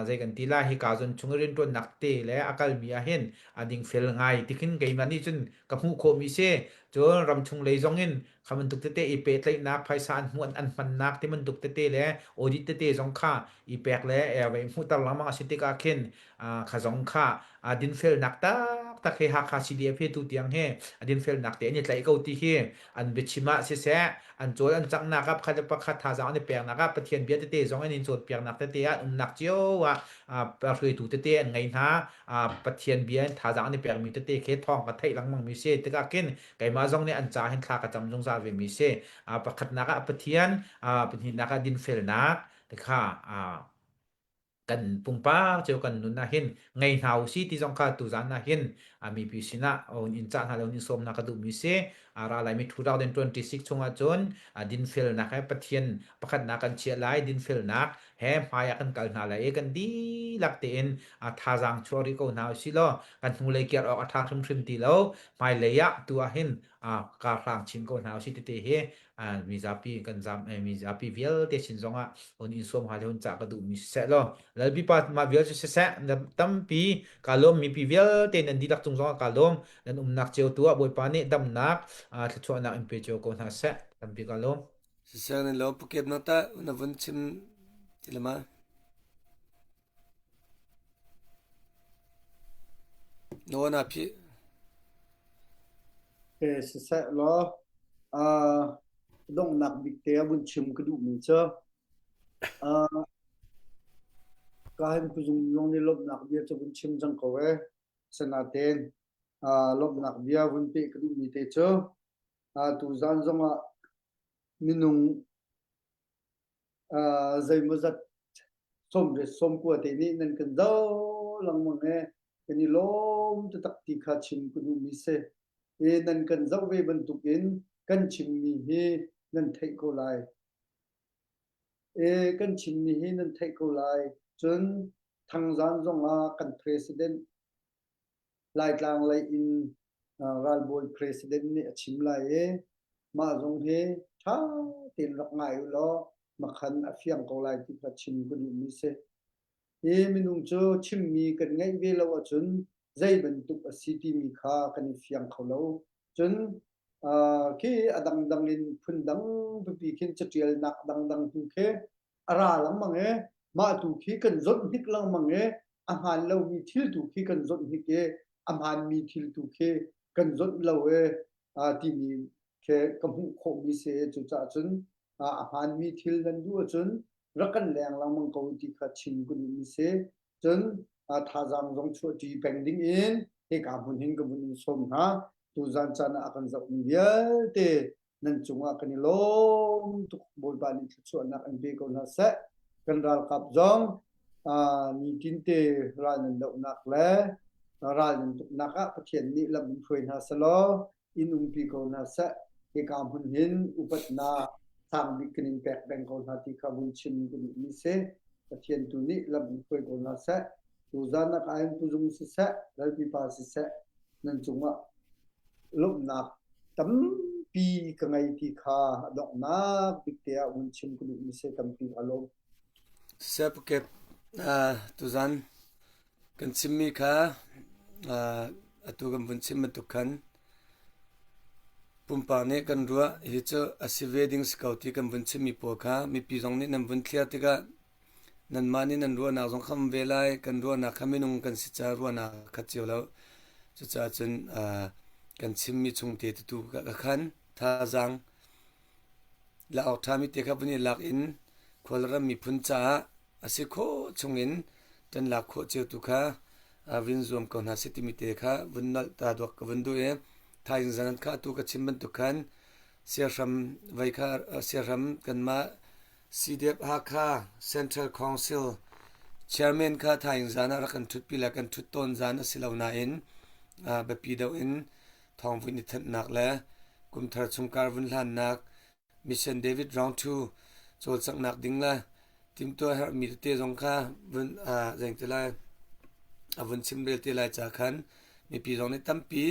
[SPEAKER 3] zai kan tila hi ka zon chungrin to nakte le akal mi a hen ading fel ngai tikin kai mani chun ka hu kho mi se cho ram chung lei zongin khaman tuk te i pe tlai nak phaisan huan an man nak te man tuk te le audit te zong kha i pek le ve mu tar lama asitika khen kha zong kha adin fel nak ta khe hakha CDF tu tiang he adin fel nak te ni tlai ko ti he an bichima se an chol an chang na kap khat pakhat tha jang ni pek na ka pathian bia te zong an in chot pek nak te nak chiu pa hrui tu te ngai na pathian bia tha jang ni pek mi te khe thong ka thai lang mang mi se te ka ken kai ma zong ne an cha hin kha ka cham jong za ve mi se pakhat na ka pathian pathin na ka din fel nak te kha kan pumpa cheu kan nun na hin ngai hau si ti jong kha tu zan na hin mi pi sina on in cha na lo ni som na ka du mi se ara lai mi 2026 chunga chon din fel na ka pathian pakhat na kan chia lai din fel nak he maya kan kal na lai kan di lak te en tha jang chori ko na si lo kan hu le kiar ok atha thrim ti lo mai le ya tu a hin ka rang chin ko na si te he mi zapi kan zam mi zapi vial te chin zonga on in som ha le hun cha ka du mi se lo la bi pat ma vial se se tam pi kalom mi pi vial te nan di lak chung zonga kalom nan nak cheu tu a boi pa ni dam nak thcho na in pe cheu ko na se tam pi kalom
[SPEAKER 2] se se nan lo pukep na ta na vun chim tilama no na pi
[SPEAKER 4] se se lo dong nak bik te bun chim ka du mi cha ka hem ku zum long ni lob nak bia cha bun chim jang ko we sana ten lob nak bia bun pe ka du mi te cha tu zan zong minung zaimazat somre somkwa te ni nan kan do lang mange kani lom ta takti kha chim kunu mi se e nan kan zaw ve bantukin kan chim mi hi nan thai ko lai e kan chim mi hi nan thai ko lai chun thang zan zonga kan president lai tlang lai in ral boy president ni achim lai e ma zong he tha tin rak ngai lo makhan afiang ko lai ti kha chim kunu mi se e minung cho chim mi kan ngai ve lo chun zai bantuk city mi kha kan fiang kholo chun ki adang dang in phundang pi khin chatial nak dang dang tu khe ara lam mange ma tu khi kan zot hik lang mange ahan lo mi thil tu khi kan zot hik ke amhan mi thil tu khe kan zot lo e ti mi khe kamu kho mi se chu cha chun ahan mi thil nan du chun rakan leng lang mang ko ti kha chim kun mi se chun tha jang jong chu ti pending in he ka bun hin ka bun som ha tu zan chan akan zak mi ya te nan chunga kan lom tu bol ban ni chu na an be ko na sa kan ral kap jong ni tin te ral nan dok nak le ral nan tuk naka pathian ni lam phoi na sa lo in pi ko na sa he ka bun hin upat na sang bikinin pek beng ko na ti ka bun chin kun mi se pathian tu ni lam phoi ko na sa tu zan na kain tu jung si sa dal pi pa si sa nan chunga lom na tam pi ka ngai ti kha dok na biktia un chim kun mi se tam pi alo
[SPEAKER 2] sep ke tu zan kan chimmi kha atu gam bun chim tukan pumpa ne kan ruwa hi cho asiveding scouti kan bun chimmi po kha mi pi jong ni nan bun thlia tika nan mani nan ruwa na jong kham velai kan ruwa na khaminung kan si cha ruwa na khachiu lo chu cha chun kan chimmi chungte tu ka khan tha jang la au thami te kha buni lak in kholram mi phun cha asikho chungin tan la kho che tu kha win zom ko na siti mi te kha vunnal ta dok ka vundu e thain zanan kha tu ka chimban tu khan siram vai kha siram kan ma CDF ha kha Central Council Chairman kha thain zana ra kan thut pila kan thut ton zana silawna in ba pi do in thong vin ni that nak la kum thar chungkar vun hlan nak Mission David round 2 chol sak nak ding la tim to har mi te jong kha vun jeng te la avun chim bel te la cha khan mi pi jong ni tampi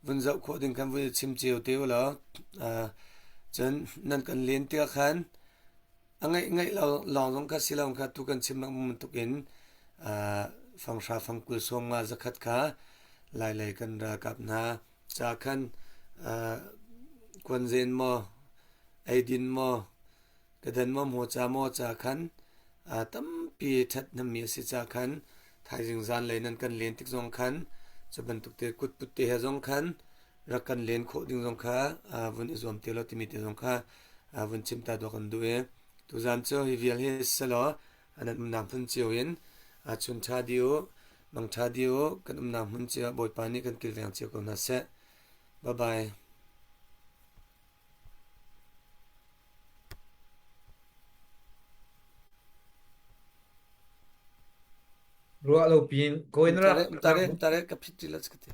[SPEAKER 2] vun zau kho ding kan vun chim cheu te lo chen nan kan len te khan angai ngai long jong kha silong kha tu kan chim nak mun tukin phang sha phang kul som nga zakhat kha lai lai kan ra kap na cha khan kon zen mo aidin mo kadan mo mo cha khan tam pi that nam mi si cha khan thai jing zan lai nan kan len tik jong khan chaban tuk te kut put te ha jong khan ra kan len kho ding jong kha vun izom te lo timi te jong kha vun chim ta do kan du e tu zan cho hi vial he salo anan nam phun chiu in chun tha dio mang tha dio kan nam hun chia boy pani kan kil yang chiu ko na se bye bye
[SPEAKER 3] ruwa lo pin ko in ra
[SPEAKER 2] tare kapitila skate